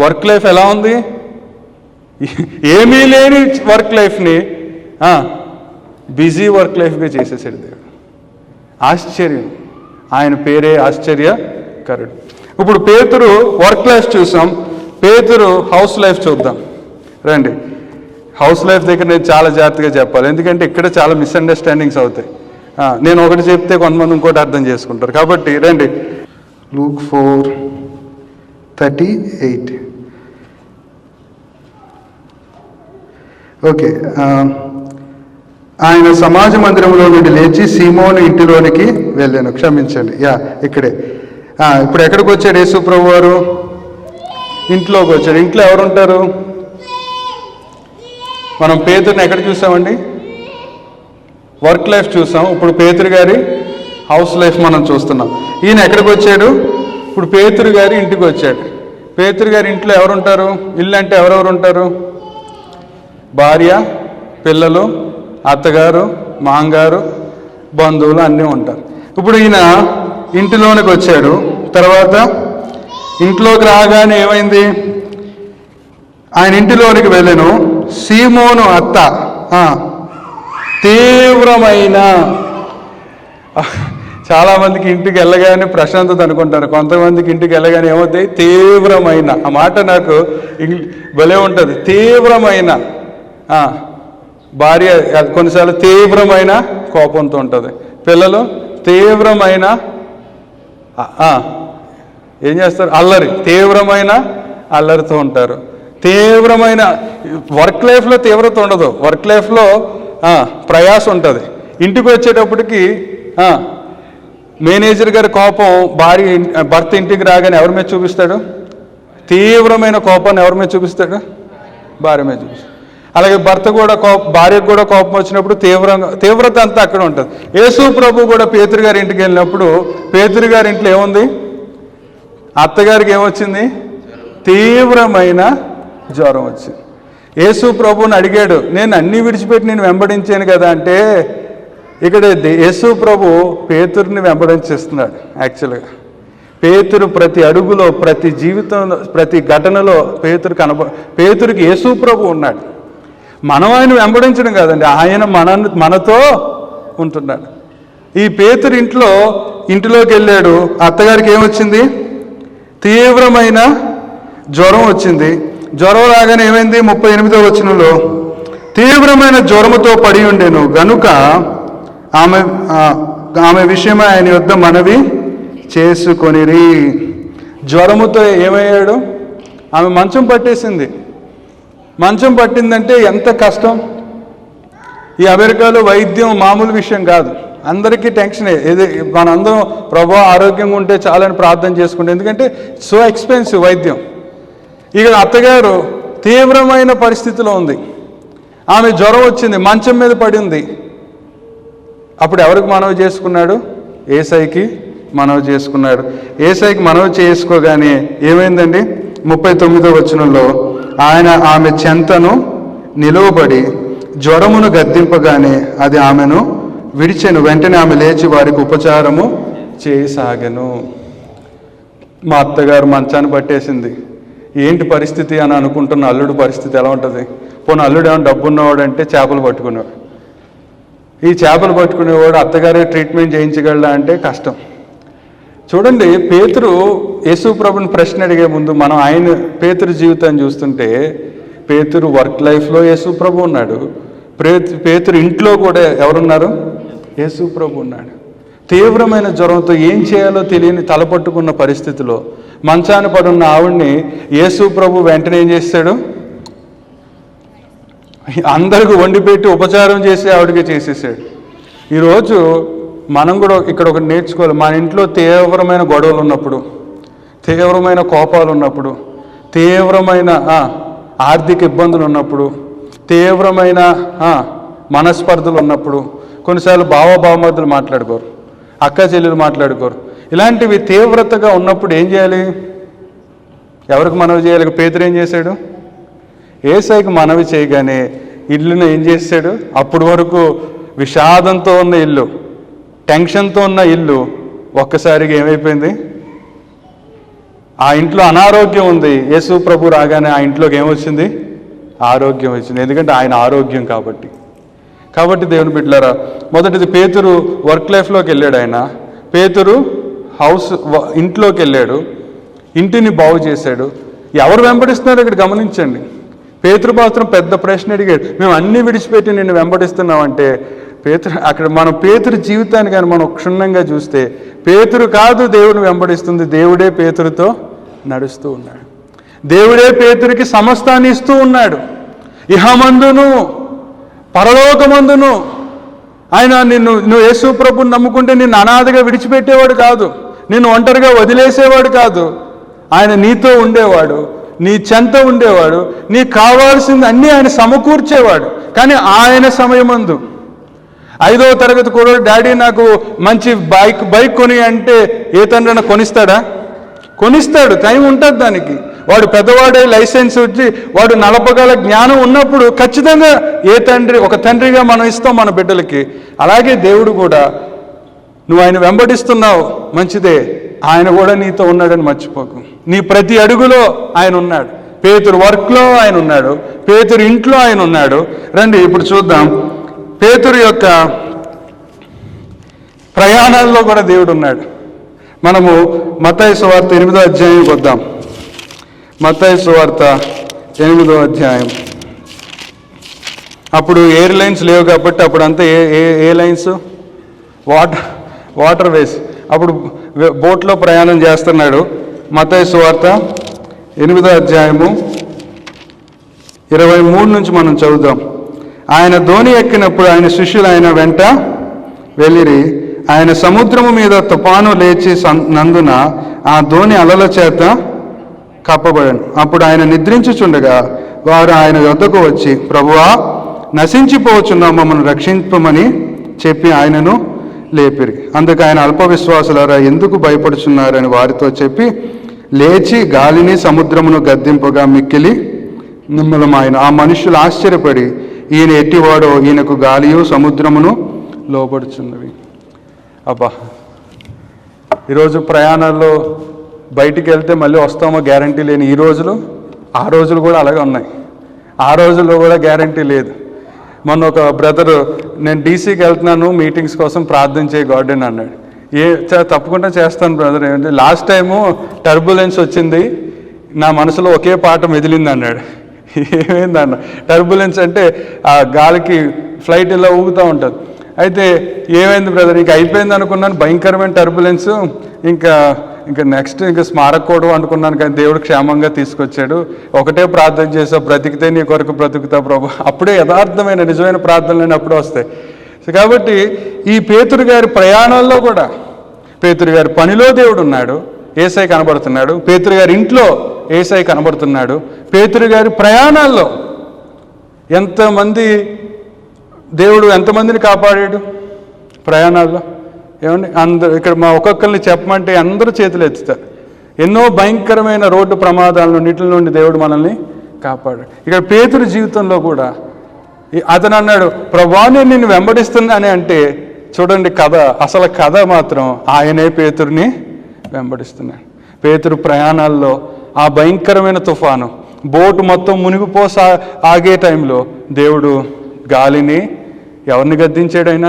వర్క్ లైఫ్ ఎలా ఉంది? ఏమీ లేని వర్క్ లైఫ్ని బిజీ వర్క్ లైఫ్గా చేసేసాడు దేవుడు. ఆశ్చర్యం. ఆయన పేరే ఆశ్చర్యకరుడు. ఇప్పుడు పేతురు వర్క్ లైఫ్ చూసాం, పేతురు హౌస్ లైఫ్ చూద్దాం రండి. హౌస్ లైఫ్ దగ్గర నేను చాలా జాగ్రత్తగా చెప్పాలి, ఎందుకంటే ఇక్కడ చాలా మిస్అండర్స్టాండింగ్స్ అవుతాయి. నేను ఒకటి చెప్తే కొంతమంది ఇంకోటి అర్థం చేసుకుంటారు. కాబట్టి రండి, Luke 4:38. ఓకే. ఆయన సమాజ మందిరంలో నుండి లేచి సీమోను ఇంటిలోనికి వెళ్ళాను. క్షమించండి, ఇక్కడే. ఇప్పుడు ఎక్కడికి వచ్చాడు యేసు ప్రభు వారు? ఇంట్లోకి వచ్చాడు. ఇంట్లో ఎవరుంటారు? మనం పేతురుని ఎక్కడ చూసామండి? వర్క్ లైఫ్ చూసాం. ఇప్పుడు పేతురు గారి హౌస్ లైఫ్ మనం చూస్తున్నాం. ఈయన ఎక్కడికి వచ్చాడు? ఇప్పుడు పేతురు గారి ఇంటికి వచ్చాడు. పేతురు గారి ఇంట్లో ఎవరుంటారు? ఇల్లు అంటే ఎవరెవరు ఉంటారు? భార్య, పిల్లలు, అత్తగారు, మాంగారు, బంధువులు అన్నీ ఉంటారు. ఇప్పుడు ఈయన ఇంటిలోనికి వచ్చాడు. తర్వాత ఇంట్లోకి రాగానే ఏమైంది? ఆయన ఇంటిలోనికి వెళ్ళాను. సీమోను అత్త తీవ్రమైన, చాలామందికి ఇంటికి వెళ్ళగానే ప్రశాంతత అనుకుంటారు, కొంతమందికి ఇంటికి వెళ్ళగానే ఏమవుతాయి? తీవ్రమైన. ఆ మాట నాకు భలే ఉంటుంది. తీవ్రమైన భార్య కొన్నిసార్లు తీవ్రమైన కోపంతో ఉంటుంది. పిల్లలు తీవ్రమైన ఏం చేస్తారు? అల్లరి, తీవ్రమైన అల్లరితో ఉంటారు. తీవ్రమైన వర్క్ లైఫ్లో తీవ్రత ఉండదు, వర్క్ లైఫ్లో ప్రయాస ఉంటుంది. ఇంటికి వచ్చేటప్పటికి మేనేజర్ గారి కోపం భర్త ఇంటికి రాగానే ఎవరి మీద చూపిస్తాడు? తీవ్రమైన కోపాన్ని ఎవరి మీద చూపిస్తాడు? భార్య మీద చూపిస్తాడు. అలాగే భర్త కూడా భార్యకు కూడా కోపం వచ్చినప్పుడు తీవ్రత అంతా అక్కడ ఉంటుంది. యేసు ప్రభు కూడా పేతురు గారి ఇంటికి వెళ్ళినప్పుడు పేతురు గారి ఇంట్లో ఏముంది? అత్తగారికి ఏమొచ్చింది? తీవ్రమైన జ్వరం వచ్చింది. యేసు ప్రభుని అడిగాడు, నేను అన్నీ విడిచిపెట్టి నేను వెంబడించాను కదా అంటే, ఇక్కడ యేసు ప్రభు పేతురుని వెంబడించేస్తున్నాడు. యాక్చువల్గా పేతురు ప్రతి అడుగులో, ప్రతి జీవితంలో, ప్రతి ఘటనలో పేతురికి యేసు ప్రభు ఉన్నాడు. మనం ఆయన వెంబడించడం కాదండి, ఆయన మనతో ఉంటున్నాడు. ఈ పేతురు ఇంటిలోకి వెళ్ళాడు. అత్తగారికి ఏమొచ్చింది? తీవ్రమైన జ్వరం వచ్చింది. జ్వరం రాగానే ఏమైంది? 38వ వచనంలో తీవ్రమైన జ్వరముతో పడి ఉండేను గనుక ఆమె విషయమై ఆయన యొద్ద మనవి చేసుకొనిరి. జ్వరముతో ఏమయ్యాడు? ఆమె మంచం పట్టేసింది. మంచం పట్టిందంటే ఎంత కష్టం! ఈ అమెరికాలో వైద్యం మామూలు విషయం కాదు. అందరికీ టెన్షనే. మనందరం ప్రభు ఆరోగ్యంగా ఉంటే చాలని ప్రార్థన చేసుకుంటే, ఎందుకంటే సో ఎక్స్పెన్సివ్ వైద్యం. ఇక అత్తగారు తీవ్రమైన పరిస్థితిలో ఉంది. ఆమె జ్వరం వచ్చింది, మంచం మీద పడింది. అప్పుడు ఎవరికి మనవి చేసుకున్నాడు? యేసయ్యకి మనవి చేసుకున్నాడు. యేసయ్యకి మనవి చేసుకోగానే ఏమైందండి? 39వ వచనంలో ఆయన ఆమె చెంతను నిలువబడి జ్వరమును గద్దింపగానే అది ఆమెను విడిచెను. వెంటనే ఆమె లేచి వారికి ఉపచారము చేయసాగెను. మా అత్తగారు మంచాన్ని పట్టేసింది. ఏంటి పరిస్థితి అని అనుకుంటున్న అల్లుడు పరిస్థితి ఎలా ఉంటుంది? పోనీ అల్లుడు ఏమైనా డబ్బు ఉన్నవాడు అంటే చేపలు పట్టుకునేవాడు. ఈ చేపలు పట్టుకునేవాడు అత్తగారే ట్రీట్మెంట్ చేయించగలడా అంటే కష్టం. చూడండి, పేతురు యేసు ప్రభుని ప్రశ్న అడిగే ముందు మనం పేతురు జీవితాన్ని చూస్తుంటే, పేతురు వర్క్ లైఫ్లో యేసు ప్రభు ఉన్నాడు. పేతురు ఇంట్లో కూడా ఎవరున్నారు? యేసు ప్రభు ఉన్నాడు. తీవ్రమైన జ్వరంతో ఏం చేయాలో తెలియని తలపట్టుకున్న పరిస్థితిలో మంచాన పడున్న ఆవిడ్ని యేసు ప్రభు వెంటనే ఏం చేస్తాడు? అందరికి వండిపెట్టి ఉపచారం చేసి ఆవిడకి చేసేసాడు. ఈరోజు మనం కూడా ఇక్కడ ఒకటి నేర్చుకోవాలి. మన ఇంట్లో తీవ్రమైన గొడవలు ఉన్నప్పుడు, తీవ్రమైన కోపాలు ఉన్నప్పుడు, తీవ్రమైన ఆర్థిక ఇబ్బందులు ఉన్నప్పుడు, తీవ్రమైన మనస్పర్ధలు ఉన్నప్పుడు, కొన్నిసార్లు బావమరుదులు మాట్లాడుకోరు, అక్క చెల్లెలు మాట్లాడుకోరు. ఇలాంటివి తీవ్రతగా ఉన్నప్పుడు ఏం చేయాలి? ఎవరికి మనవి చేయాలి? పేతురు ఏం చేశాడు? యేసయ్యకి మనవి చేయగానే ఇల్లును ఏం చేశాడు? అప్పటి వరకు విషాదంతో ఉన్న ఇల్లు, టెన్షన్తో ఉన్న ఇల్లు ఒక్కసారిగా ఏమైపోయింది? ఆ ఇంట్లో అనారోగ్యం ఉంది. యేసు ప్రభు రాగానే ఆ ఇంట్లోకి ఏమొచ్చింది? ఆరోగ్యం వచ్చింది. ఎందుకంటే ఆయన ఆరోగ్యం కాబట్టి దేవుని బిడ్డలారా, మొదటిది పేతురు వర్క్ లైఫ్లోకి వెళ్ళాడు. ఆయన పేతురు ఇంట్లోకి వెళ్ళాడు, ఇంటిని బాగు చేశాడు. ఎవరు వెంబడిస్తున్నారో ఇక్కడ గమనించండి. పేతురు మాత్రం పెద్ద ప్రశ్న అడిగాడు, మేము అన్నీ విడిచిపెట్టి నిన్ను వెంబడిస్తున్నామంటే మనం పేతురు జీవితాన్ని కానీ మనం క్షుణ్ణంగా చూస్తే పేతురు కాదు దేవుని వెంబడిస్తుంది, దేవుడే పేతురుతో నడుస్తూ ఉన్నాడు. దేవుడే పేతురికి సమస్తాన్ని ఇస్తూ ఇహమందును పరలోకమందును. ఆయన నువ్వు యేసు ప్రభుని నమ్ముకుంటే నిన్ను అనాథగా విడిచిపెట్టేవాడు కాదు, నిన్ను ఒంటరిగా వదిలేసేవాడు కాదు. ఆయన నీతో ఉండేవాడు, నీ చెంత ఉండేవాడు, నీకు కావాల్సింది అన్నీ ఆయన సమకూర్చేవాడు. కానీ ఆయన సమయమందు 5వ తరగతి కూడా డాడీ నాకు మంచి బైక్ కొని అంటే ఏ తండ్రి కొనిస్తాడా? కొనిస్తాడు, టైం ఉంటుంది దానికి. వాడు పెద్దవాడై లైసెన్స్ వచ్చి వాడు నడపగల జ్ఞానం ఉన్నప్పుడు ఖచ్చితంగా ఒక తండ్రిగా మనం ఇస్తాం మన బిడ్డలకి. అలాగే దేవుడు కూడా నువ్వు ఆయన వెంబడిస్తున్నావు మంచిదే, ఆయన కూడా నీతో ఉన్నాడని మర్చిపోకు. నీ ప్రతి అడుగులో ఆయన ఉన్నాడు. పేతురు వర్క్లో ఆయన ఉన్నాడు, పేతురు ఇంట్లో ఆయన ఉన్నాడు. రండి ఇప్పుడు చూద్దాం, పేతురు యొక్క ప్రయాణాల్లో కూడా దేవుడు ఉన్నాడు. మనము మత్తయి సువార్త 8వ అధ్యాయానికి వద్దాం. మత్తయి సువార్త 8వ అధ్యాయం. అప్పుడు ఎయిర్లైన్స్ లేవు కాబట్టి అప్పుడంతా ఏ లైన్స్? Water ways. అప్పుడు బోట్లో ప్రయాణం చేస్తున్నాడు. మత్తయి సువార్త 8వ అధ్యాయము 23 నుంచి మనం చదువుదాం. ఆయన ధోని ఎక్కినప్పుడు ఆయన శిష్యులు ఆయన వెంట వెళ్ళిరి. ఆయన సముద్రము మీద తుఫాను లేచి నందున ఆ ధోని అలల చేత కప్పబడను. అప్పుడు ఆయన నిద్రించుచుండగా వారు ఆయన వద్దకు వచ్చి, ప్రభువా, నశించిపోవచ్చున్నాం, మమ్మల్ని రక్షింపమని చెప్పి ఆయనను లేపిరి. అందుకు ఆయన అల్ప విశ్వాసులారా ఎందుకు భయపడుచున్నారని వారితో చెప్పి లేచి గాలిని సముద్రమును గద్దింపగా మిక్కిలి నిమ్మలమాయన. ఆ మనుషులు ఆశ్చర్యపడి, ఈయన ఎట్టివాడో, ఈయనకు గాలియు సముద్రమును లోబడుచున్నవి. అబ్బా, ఈరోజు ప్రయాణాల్లో బయటికి వెళ్తే మళ్ళీ వస్తామో గ్యారంటీ లేని ఈ రోజులు, ఆ రోజులు కూడా అలాగే ఉన్నాయి. ఆ రోజుల్లో కూడా గ్యారంటీ లేదు. మొన్న ఒక బ్రదరు, నేను డీసీకి వెళ్తున్నాను మీటింగ్స్ కోసం ప్రార్థన చేయి గార్డెన్ అన్నాడు. తప్పకుండా చేస్తాను బ్రదర్. ఏంటంటే లాస్ట్ టైము టర్బులెన్స్ వచ్చింది, నా మనసులో ఒకే పాట మెదిలింది అన్నాడు. ఏమైందన్న? టర్బులెన్స్ అంటే ఆ గాలికి ఫ్లైట్ ఇలా ఊగుతూ ఉంటుంది. అయితే ఏమైంది బ్రదర్, ఇంక అయిపోయింది అనుకున్నాను, భయంకరమైన టర్బులెన్స్, ఇంకా నెక్స్ట్ స్మారకూడదు అనుకున్నాను. కానీ దేవుడు క్షేమంగా తీసుకొచ్చాడు. ఒకటే ప్రార్థన చేసావు, బ్రతికితే నీ కొరకు బ్రతుకుతా ప్రభు. అప్పుడే యథార్థమైన నిజమైన ప్రార్థనలు అప్పుడే వస్తాయి. కాబట్టి ఈ పేతురు గారి ప్రయాణాల్లో కూడా, పేతురు గారి పనిలో దేవుడు ఉన్నాడు, యేసయ్య కనబడుతున్నాడు. పేతురు గారి ఇంట్లో యేసయ్య కనబడుతున్నాడు. పేతురు గారి ప్రయాణాల్లో దేవుడు ఎంతమందిని కాపాడాడు ప్రయాణాల్లో? ఏమండి, అందరూ ఇక్కడ ఒక్కొక్కరిని చెప్పమంటే అందరూ చేతులు ఎత్తుతారు. ఎన్నో భయంకరమైన రోడ్డు ప్రమాదాల నుండి దేవుడు మనల్ని కాపాడాడు. ఇక్కడ పేతురు జీవితంలో కూడా అతను అన్నాడు, ప్రభువా నేను నిన్ను వెంబడిస్తున్నానే అంటే చూడండి అసలు కథ మాత్రం ఆయనే పేతురుని వెంబడిస్తున్నాడు. పేతురు ప్రయాణాల్లో ఆ భయంకరమైన తుఫాను, బోటు మొత్తం ఆగే టైంలో దేవుడు గాలిని ఎవరిని గద్దించాడు? ఆయన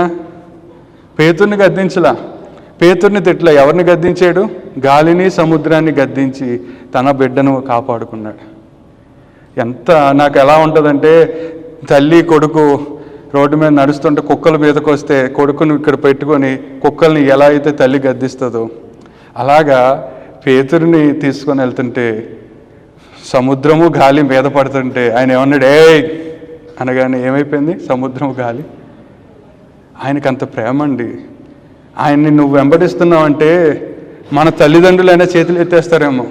పేతుర్ని గద్దించలా, పేతుర్ని తిట్లా. ఎవరిని గద్దించాడు? గాలిని సముద్రాన్ని గద్దించి తన బిడ్డను కాపాడుకున్నాడు. నాకు ఎలా ఉంటుందంటే, తల్లి కొడుకు రోడ్డు మీద నడుస్తుంటే కుక్కల మీదకి వస్తే కొడుకుని ఇక్కడ పెట్టుకొని కుక్కల్ని ఎలా అయితే తల్లి గద్దిస్తుందో అలాగా పేతురుని తీసుకొని వెళ్తుంటే సముద్రము గాలి మీద పడుతుంటే ఆయన ఏమన్నాడు? అనగానే ఏమైపోయింది? సముద్రము గాలి. ఆయనకు అంత ప్రేమ అండి. ఆయన్ని నువ్వు వెంబడిస్తున్నావంటే మన తల్లిదండ్రులైనా చేతులు ఎత్తేస్తారేమో,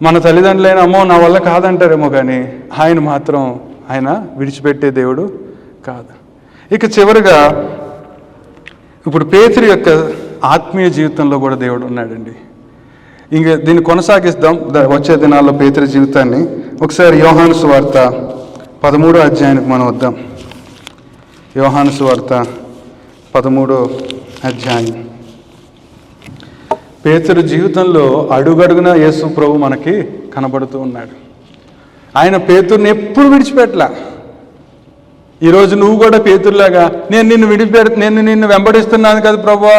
మన తల్లిదండ్రులైనా అమ్మో నా వల్ల కాదంటారేమో, కానీ ఆయన మాత్రం ఆయన విడిచిపెట్టే దేవుడు కాదు. ఇక చివరిగా ఇప్పుడు పేతురు యొక్క ఆత్మీయ జీవితంలో కూడా దేవుడు ఉన్నాడండి. ఇంక దీన్ని కొనసాగిస్తాం వచ్చే దినాల్లో పేతురు జీవితాన్ని. ఒకసారి యోహాను సువార్త 13వ అధ్యాయానికి మనం వద్దాం. యోహాను సువార్త 13వ అధ్యాయం. పేతురు జీవితంలో అడుగడుగున యేసు ప్రభు మనకి కనబడుతూ ఉన్నాడు. ఆయన పేతురుని ఎప్పుడు విడిచిపెట్టలా. ఈరోజు నువ్వు కూడా పేతురులాగా నేను నిన్ను వెంబడిస్తున్నాను కదా ప్రభువా,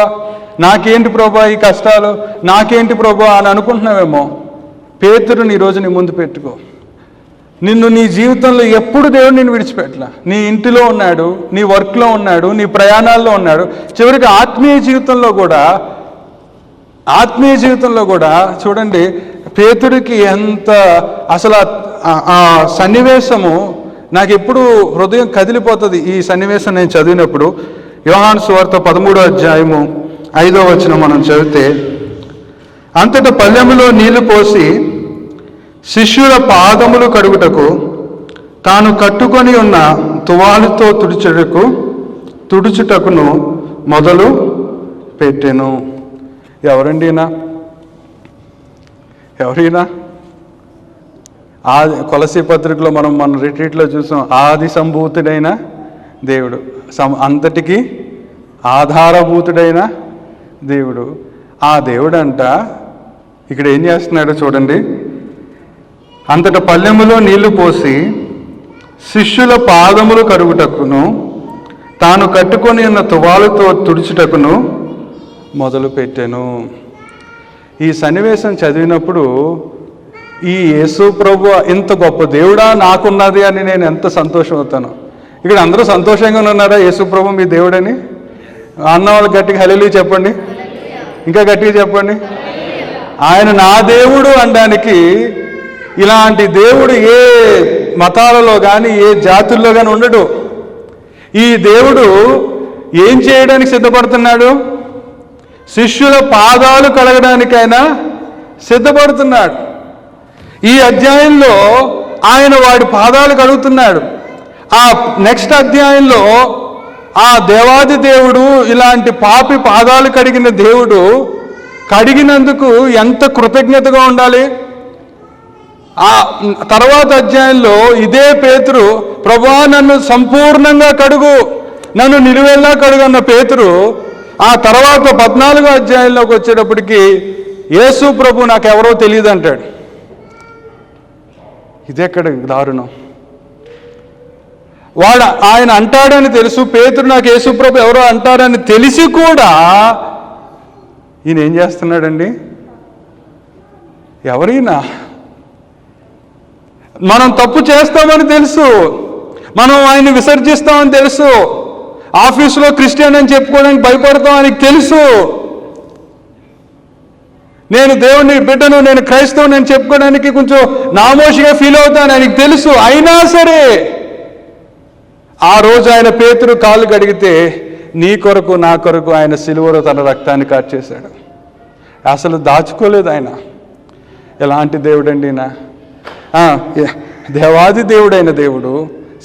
నాకేంటి ప్రభువా ఈ కష్టాలు, నాకేంటి ప్రభువా అని అనుకుంటున్నావేమో. పేతురుని ఈరోజు నీ ముందు పెట్టుకో. నీ జీవితంలో ఎప్పుడు దేవుడు నిన్ను విడిచిపెట్టలా. నీ ఇంటిలో ఉన్నాడు, నీ వర్క్లో ఉన్నాడు, నీ ప్రయాణాల్లో ఉన్నాడు. చివరికి ఆత్మీయ జీవితంలో కూడా చూడండి, పేతుడికి ఎంత అసలు ఆ సన్నివేశము నాకు ఎప్పుడు హృదయం కదిలిపోతుంది. ఈ సన్నివేశం నేను చదివినప్పుడు యోహాను సువార్త 13వ అధ్యాయము 5వ వచనం మనం చదివితే, అంతటా పళ్ళెములో నీళ్లు పోసి శిష్యుల పాదములు కడుగుటకు తాను కట్టుకొని ఉన్న తువాలుతో తుడుచుటకును మొదలు పెట్టెను. ఎవరండి ఎవరైనా కొలసీ పత్రికలో మన రిట్రీట్లో చూసాం. ఆది సంభూతుడైన దేవుడు, అంతటికి ఆధారభూతుడైన దేవుడు. ఆ దేవుడంట ఇక్కడ ఏం చేస్తున్నాడో చూడండి. అంతట పళ్ళెములో నీళ్లు పోసి శిష్యుల పాదములు కడుగుటకును తాను కట్టుకొని ఉన్న తువాలుతో తుడుచుటకును మొదలు పెట్టెను. ఈ సన్నివేశం చదివినప్పుడు ఈ యేసు ప్రభు ఇంత గొప్ప దేవుడా నాకున్నది అని నేను ఎంత సంతోషం అవుతాను. ఇక్కడ అందరూ సంతోషంగా ఉన్నారా యేసు ప్రభు మీ దేవుడని? అన్న వాళ్ళు గట్టిగా హల్లెలూయా చెప్పండి, ఇంకా గట్టిగా చెప్పండి. ఆయన నా దేవుడు అనడానికి ఇలాంటి దేవుడు ఏ మతాలలో కానీ ఏ జాతుల్లో కానీ ఉండడు. ఈ దేవుడు ఏం చేయడానికి సిద్ధపడుతున్నాడు? శిష్యుల పాదాలు కడగడానికైనా సిద్ధపడుతున్నాడు. ఈ అధ్యాయంలో ఆయన వాడి పాదాలు కడుగుతున్నాడు. ఆ నెక్స్ట్ అధ్యాయంలో ఆ దేవాది దేవుడు ఇలాంటి పాపి పాదాలు కడిగిన దేవుడు కడిగినందుకు ఎంత కృతజ్ఞతగా ఉండాలి. ఆ తర్వాత అధ్యాయంలో ఇదే పేతురు, ప్రభువా నన్ను సంపూర్ణంగా కడుగు, నన్ను నిలువెల్లా కడుగు అన్న పేతురు ఆ తర్వాత 14వ అధ్యాయంలోకి వచ్చేటప్పటికి యేసు ప్రభు నాకెవరో తెలియదు అంటాడు. ఇదెక్కడ దారుణం. ఆయన అంటాడని తెలుసు, పేతురు నాకు యేసు ప్రభు ఎవరో అంటారని తెలిసి కూడా ఈయన ఏం చేస్తున్నాడండి? ఎవరైనా మనం తప్పు చేస్తామని తెలుసు, మనం ఆయన్ని విసర్జిస్తామని తెలుసు, ఆఫీసులో క్రిస్టియన్ అని చెప్పుకోవడానికి భయపడతాం ఆయనకి తెలుసు, నేను దేవుని బిడ్డను, నేను క్రైస్తవుని అని చెప్పుకోవడానికి కొంచెం నామోషిగా ఫీల్ అవుతాను ఆయనకి తెలుసు. అయినా సరే ఆ రోజు ఆయన పేతురు కాళ్ళు కడిగితే నీ కొరకు నా కొరకు ఆయన సిలువలో తన రక్తాన్ని కార్చేశాడు. అసలు దాచుకోలేదు ఆయన. ఎలాంటి దేవుడండి ఈయన? దేవాది దేవుడైన దేవుడు,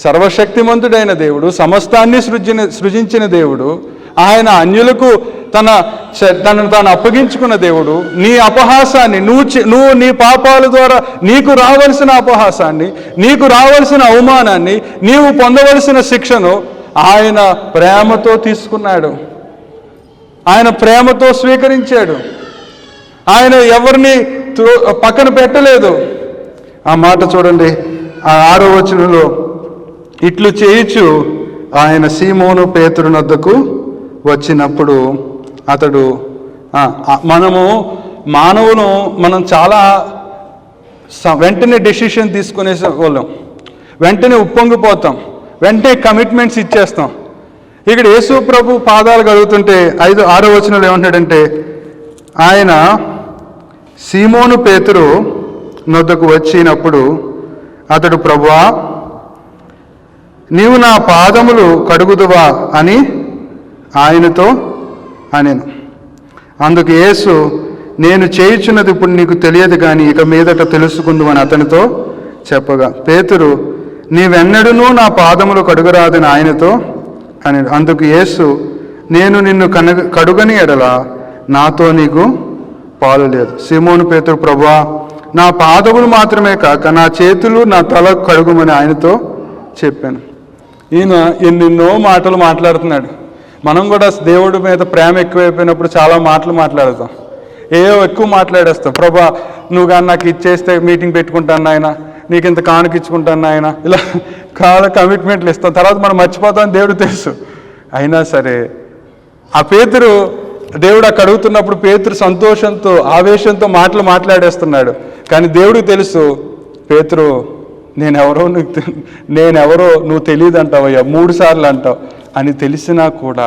సర్వశక్తిమంతుడైన దేవుడు, సమస్తాన్ని సృజించిన దేవుడు, ఆయన అన్యులకు తనను తాను అప్పగించుకున్న దేవుడు. నీ అపహాసాన్ని నువ్వు నీ పాపాల ద్వారా నీకు రావలసిన అపహాసాన్ని, నీకు రావలసిన అవమానాన్ని, నీవు పొందవలసిన శిక్షను ఆయన ప్రేమతో తీసుకున్నాడు. ఆయన ప్రేమతో స్వీకరించాడు. ఆయన ఎవరిని పక్కన పెట్టలేదు. ఆ మాట చూడండి, ఆ 6వ వచనంలో, ఇట్లు చేయుచు ఆయన సీమోను పేతురు వద్దకు వచ్చినప్పుడు అతడు మనం చాలా వెంటనే డెసిషన్ తీసుకునే వాళ్ళం, వెంటనే ఉప్పొంగిపోతాం, వెంటనే కమిట్మెంట్స్ ఇచ్చేస్తాం. ఇక్కడ యేసు ప్రభు పాదాలు కడుగుతుంటే 6వ వచనంలో ఏమంటాడంటే, ఆయన సీమోను పేతురు నొద్దకు వచ్చినప్పుడు అతడు, ప్రభువా నీవు నా పాదములు కడుగుదువా అని ఆయనతో అనెను. అందుకు యేసు, నేను చేయుచున్నది ఇప్పుడు నీకు తెలియదు కానీ ఇక మీదట తెలుసుకుందువని అతనితో చెప్పగా, పేతురు నీవెన్నడూనూ నా పాదములు కడుగరాదని ఆయనతో అని. అందుకు యేసు, నేను నిన్ను కడుగని ఎడల నాతో నీకు పాలు లేదు. సీమోను పేతురు, ప్రభువా, నా పాదములు మాత్రమే కాక నా చేతులు నా తల కడుగుమని ఆయనతో చెప్పాను. ఈయన ఎన్నెన్నో మాటలు మాట్లాడుతున్నాడు. మనం కూడా దేవుడి మీద ప్రేమ ఎక్కువైపోయినప్పుడు చాలా మాటలు మాట్లాడతాం, ఎక్కువ మాట్లాడేస్తాం. ప్రభా, నువ్వు కానీ నాకు ఇచ్చేస్తే మీటింగ్ పెట్టుకుంటాను ఆయన, నీకు ఇంత కానుక ఇచ్చుకుంటాను ఆయన, ఇలా చాలా కమిట్మెంట్లు ఇస్తాం. తర్వాత మనం మర్చిపోతాం, దేవుడు తెలుసు. అయినా సరే ఆ పేతురు, దేవుడు అక్కడ అడుగుతున్నప్పుడు పేతురు సంతోషంతో ఆవేశంతో మాటలు మాట్లాడేస్తున్నాడు. కానీ దేవుడికి తెలుసు, పేతురు నేనెవరో నువ్వు తెలియదు అంటావయ్యా, 3 సార్లు అంటావు అని తెలిసినా కూడా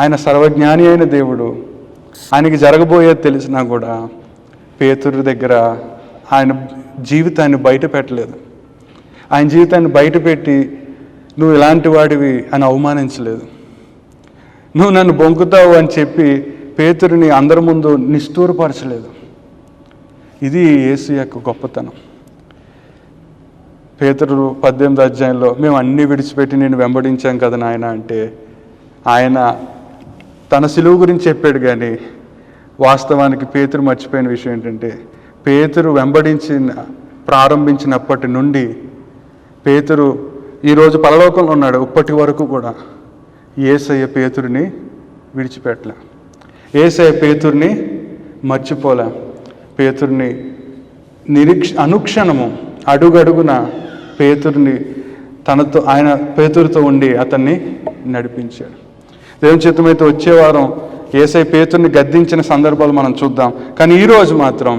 ఆయన సర్వజ్ఞాని అయిన దేవుడు, ఆయనకి జరగబోయేది తెలిసినా కూడా పేతురు దగ్గర ఆయన జీవితాన్ని బయట పెట్టలేదు. ఆయన జీవితాన్ని బయట పెట్టి నువ్వు ఇలాంటి వాడివి అని అవమానించలేదు. నువ్వు నన్ను బొంకుతావు అని చెప్పి పేతురుని అందరి ముందు నిష్ఠూరపరచలేదు. ఇది యేసు యొక్క గొప్పతనం. పేతురు 18వ అధ్యాయంలో మేము అన్నీ విడిచిపెట్టి నేను వెంబడించాం కదా నాయన అంటే, ఆయన తన సిలువ గురించి చెప్పాడు. కానీ వాస్తవానికి పేతురు మర్చిపోయిన విషయం ఏంటంటే, పేతురు ప్రారంభించినప్పటి నుండి పేతురు ఈరోజు పరలోకంలో ఉన్నాడు. ఇప్పటి వరకు కూడా యేసయ్య పేతురుని విడిచిపెట్టలే, యేసయ్య పేతురుని మర్చిపోలే. పేతురుని అనుక్షణము అడుగడుగున పేతురుని ఆయన పేతురుతో ఉండి అతన్ని నడిపించాడు. దేవుని చిత్తమైతే వచ్చే వారం యేసయ్య పేతురుని గద్దించిన సందర్భాలు మనం చూద్దాం. కానీ ఈరోజు మాత్రం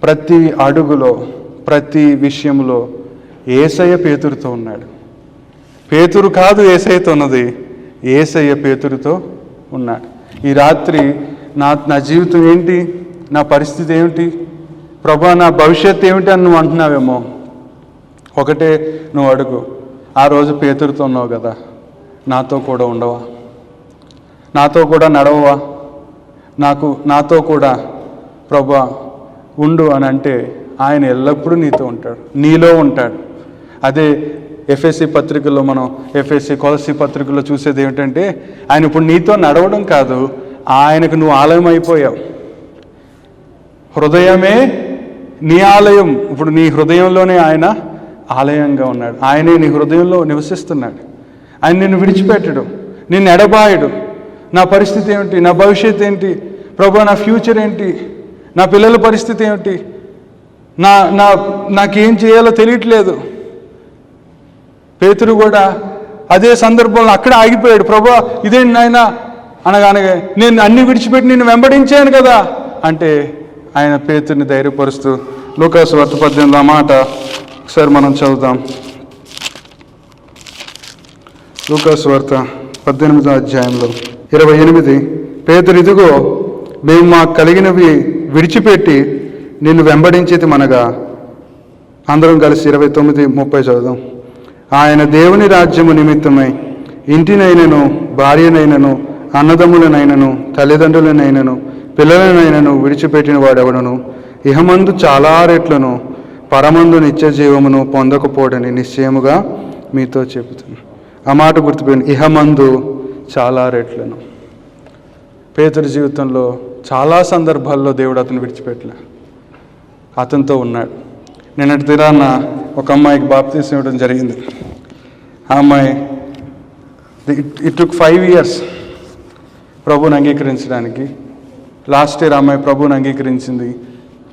ప్రతి అడుగులో ప్రతి విషయంలో యేసయ్య పేతురుతో ఉన్నాడు. పేతురు కాదు యేసయ్యతో ఉన్నది, యేసయ్య పేతురుతో ఉన్నాడు. ఈ రాత్రి నా జీవితం ఏంటి, నా పరిస్థితి ఏమిటి, ప్రభా నా భవిష్యత్తు ఏమిటి అని నువ్వు అంటున్నావేమో. ఒకటే నువ్వు అడుగు, ఆ రోజు పేతురుతో ఉన్నావు కదా, నాతో కూడా ఉండవా, నాతో కూడా నడవవా, నాతో కూడా ప్రభా ఉండు అని అంటే ఆయన ఎల్లప్పుడూ నీతో ఉంటాడు, నీలో ఉంటాడు. అదే ఎఫ్ఎస్సి పత్రికల్లో మనం కొలస్సీ పత్రికల్లో చూసేది ఏమిటంటే, ఆయన ఇప్పుడు నీతో నడవడం కాదు, ఆయనకు నువ్వు ఆలయం అయిపోయావు. హృదయమే నీ ఆలయం. ఇప్పుడు నీ హృదయంలోనే ఆయన ఆలయంగా ఉన్నాడు. ఆయనే నీ హృదయంలో నివసిస్తున్నాడు. ఆయన నిన్ను విడిచిపెట్టడు, నిన్ను ఎడబాయడు. నా పరిస్థితి ఏమిటి, నా భవిష్యత్తు ఏంటి ప్రభు, నా ఫ్యూచర్ ఏంటి, నా పిల్లల పరిస్థితి ఏమిటి, నాకేం చేయాలో తెలియట్లేదు. పేతురు కూడా అదే సందర్భంలో అక్కడ ఆగిపోయాడు. ప్రభా ఇదేంటి నాయన అనగానే, నేను అన్ని విడిచిపెట్టి నిన్ను వెంబడించాను కదా అంటే, ఆయన పేతుర్ని ధైర్యపరుస్తూ లూకాసు వార్త 18 మాట ఒకసారి మనం చదువుదాం. లూకాసు వార్త 18వ అధ్యాయంలో 28, పేతురు, ఇదిగో మేము మాకు కలిగినవి విడిచిపెట్టి నిన్ను వెంబడించేది మనగా. అందరం కలిసి 29-30 చదువుదాం. ఆయన దేవుని రాజ్యము నిమిత్తమై ఇంటినైనను, భార్యనైనను, అన్నదమ్ములనైనను, తల్లిదండ్రులనైనను, పిల్లలనైనను విడిచిపెట్టిన వాడెవడను ఇహమందు చాలా రెట్లను పరమందు నిత్య జీవమును పొందకపోవడని నిశ్చయముగా మీతో చెబుతున్నాను. ఆ మాట గుర్తుపెట్టుకోండి, ఇహమందు చాలా రెట్లను. పేతురు జీవితంలో చాలా సందర్భాల్లో దేవుడు అతను విడిచిపెట్టలే, అతనితో ఉన్నాడు. నిన్నటి దినాన ఒక అమ్మాయికి బాప్తీసం ఇవ్వడం జరిగింది. ఆ అమ్మాయి ఇట్ టుక్ 5 years ప్రభువుని అంగీకరించడానికి. లాస్ట్ ఇయర్ అమ్మాయి ప్రభువుని అంగీకరించింది.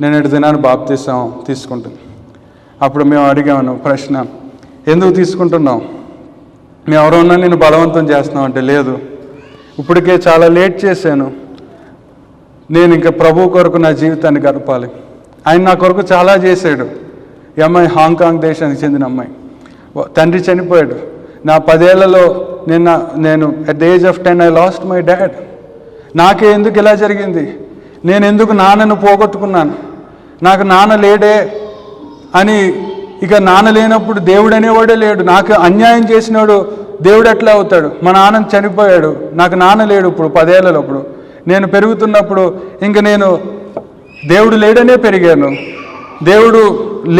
నిన్నటి దినాన్ని బాప్తీసం తీసుకుంటుంది. అప్పుడు మేము అడిగాను ప్రశ్న, ఎందుకు తీసుకుంటున్నాం, మేము ఎవరన్నా నేను బలవంతం చేస్తున్నాం అంటే, లేదు, ఇప్పటికే చాలా లేట్ చేశాను, నేను ఇంకా ప్రభు కొరకు నా జీవితాన్ని గడపాలి, ఆయన నా కొరకు చాలా చేశాడు. ఈ అమ్మాయి హాంకాంగ్ దేశానికి చెందిన అమ్మాయి. తండ్రి చనిపోయాడు. నా 10 ఏళ్లలో నేను at the age of 10 I lost my dad. నాకే ఎందుకు ఇలా జరిగింది, నేను ఎందుకు నాన్నను పోగొట్టుకున్నాను, నాకు నాన్న లేడే అని. ఇక నాన్న లేనప్పుడు దేవుడు అనేవాడే లేడు, నాకు అన్యాయం చేసినాడు దేవుడు ఎట్లా అవుతాడు, మా నాన్న చనిపోయాడు, నాకు నాన్న లేడు. ఇప్పుడు 10 ఏళ్ళప్పుడు నేను పెరుగుతున్నప్పుడు ఇంక నేను దేవుడు లేడనే పెరిగాను, దేవుడు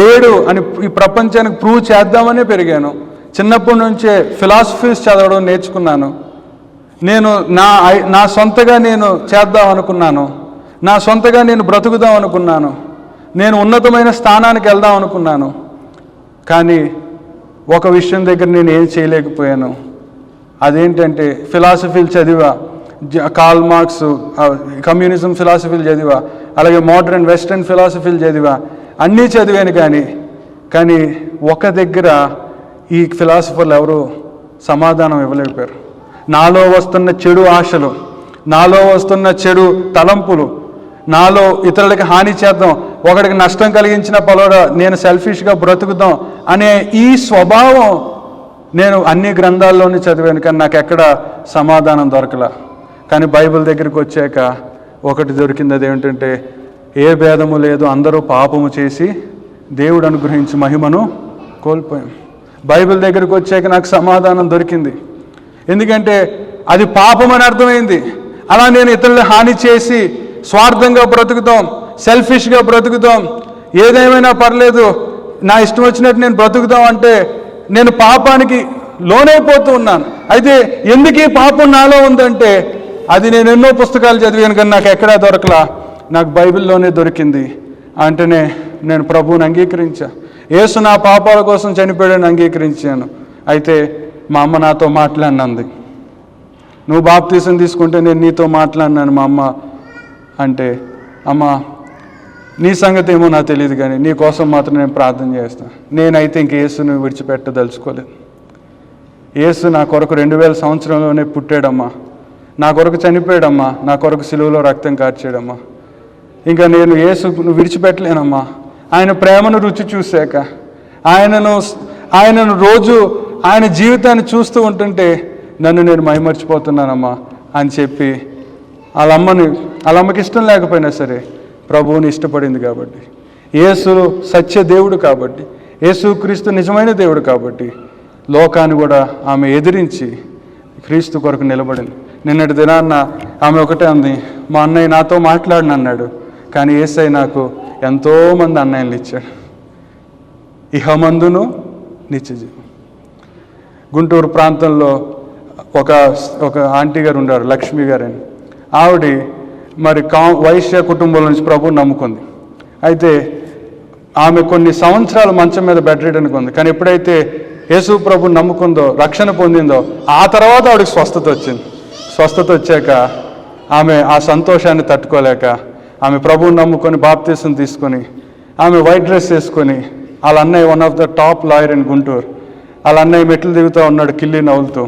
లేడు అని ఈ ప్రపంచానికి ప్రూవ్ చేద్దామనే పెరిగాను. చిన్నప్పటి నుంచే ఫిలాసఫీస్ చదవడం నేర్చుకున్నాను. నేను నా సొంతగా నేను చేద్దాం అనుకున్నాను, నా సొంతగా నేను బ్రతుకుదాం అనుకున్నాను, నేను ఉన్నతమైన స్థానానికి వెళ్దాం అనుకున్నాను. కానీ ఒక విషయం దగ్గర నేను ఏం చేయలేకపోయాను. అదేంటంటే ఫిలాసఫీలు చదివా, కార్ల్ మార్క్స్ కమ్యూనిజం ఫిలాసఫీలు చదివా, అలాగే మోడర్న్ వెస్ట్రన్ ఫిలాసఫీలు చదివా, అన్నీ చదివాను. కానీ ఒక దగ్గర ఈ ఫిలాసఫర్లు ఎవరు సమాధానం ఇవ్వలేకపోయారు. నాలో వస్తున్న చెడు ఆశలు, నాలో వస్తున్న చెడు తలంపులు, నాలో ఇతరులకి హాని చేద్దాం, ఒకడికి నష్టం కలిగించిన పలోడ నేను సెల్ఫిష్గా బ్రతుకుదాం అనే ఈ స్వభావం నేను అన్ని గ్రంథాల్లోనే చదివాను. కానీ నాకు ఎక్కడ సమాధానం దొరకలా. కానీ బైబిల్ దగ్గరికి వచ్చాక ఒకటి దొరికింది. అదేమిటంటే ఏ భేదము లేదు, అందరూ పాపము చేసి దేవుడు అనుగ్రహించి మహిమను కోల్పోయాం. బైబిల్ దగ్గరికి వచ్చాక నాకు సమాధానం దొరికింది. ఎందుకంటే అది పాపం అని అర్థమైంది. అలా నేను ఇతరులు హాని చేసి స్వార్థంగా బ్రతుకుతాం, సెల్ఫిష్గా బ్రతుకుతాం, ఏదేమైనా పర్లేదు నా ఇష్టం వచ్చినట్టు నేను బ్రతుకుతాం అంటే నేను పాపానికి లోనైపోతూ ఉన్నాను. అయితే ఎందుకు ఈ పాపం నాలో ఉందంటే అది నేను ఎన్నో పుస్తకాలు చదివాను కానీ నాకు ఎక్కడా దొరకలా. నాకు బైబిల్లోనే దొరికింది. అంటేనే నేను ప్రభువుని అంగీకరించా. యేసు నా పాపాల కోసం చనిపోయాడని అంగీకరించాను. అయితే మా అమ్మ నాతో మాట్లాడినంది, నువ్వు బాప్తీసం తీసుకుంటే నేను నీతో మాట్లాడినాను మా అమ్మ అంటే, అమ్మ నీ సంగతి ఏమో నాకు తెలియదు కానీ నీ కోసం మాత్రం నేను ప్రార్థన చేస్తాను. నేనైతే ఇంక యేసును విడిచిపెట్టదలుచుకోలేదు. యేసు నా కొరకు 2000 సంవత్సరంలోనే పుట్టాడమ్మా, నా కొరకు చనిపోయాడమ్మా, నా కొరకు సిలువలో రక్తం కార్చాడమ్మా. ఇంకా నేను యేసును విడిచిపెట్టలేనమ్మా. ఆయన ప్రేమను రుచి చూశాక, ఆయనను రోజు ఆయన జీవితాన్ని చూస్తూ ఉంటుంటే నన్ను నేను మైమర్చిపోతున్నానమ్మా అని చెప్పి వాళ్ళమ్మకి ఇష్టం లేకపోయినా సరే ప్రభువుని ఇష్టపడింది. కాబట్టి యేసు సత్య దేవుడు కాబట్టి, యేసుక్రీస్తు నిజమైన దేవుడు కాబట్టి లోకాన్ని కూడా ఆమె ఎదిరించి క్రీస్తు కొరకు నిలబడింది. నిన్నటి దినాన్న ఆమె ఒకటే అంది, మా అన్నయ్య నాతో మాట్లాడినన్నాడు కానీ యేసయ్య నాకు ఎంతోమంది అన్నయ్యలు ఇచ్చాడు, ఇహమందును నిత్యజీవం. గుంటూరు ప్రాంతంలో ఒక ఆంటీ గారు ఉన్నారు, లక్ష్మి గారు అని. ఆవిడ మరి వైశ్య కుటుంబం నుంచి ప్రభువుని నమ్ముకుంది. అయితే ఆమె కొన్ని సంవత్సరాలు మంచం మీద బెడ్ రిడన్గా ఉంది. కానీ ఎప్పుడైతే యేసు ప్రభుని నమ్ముకుందో, రక్షణ పొందిందో, ఆ తర్వాత ఆవిడకి స్వస్థత వచ్చింది. స్వస్థత వచ్చాక ఆమె ఆ సంతోషాన్ని తట్టుకోలేక ఆమె ప్రభువుని నమ్ముకొని బాప్తీసం తీసుకొని ఆమె వైట్ డ్రెస్ వేసుకొని వాళ్ళ అన్నయ్య one of the top lawyer in Guntur, వాళ్ళ అన్నయ్య మెట్లు దిగుతూ ఉన్నాడు కిల్లి నవ్వులతో.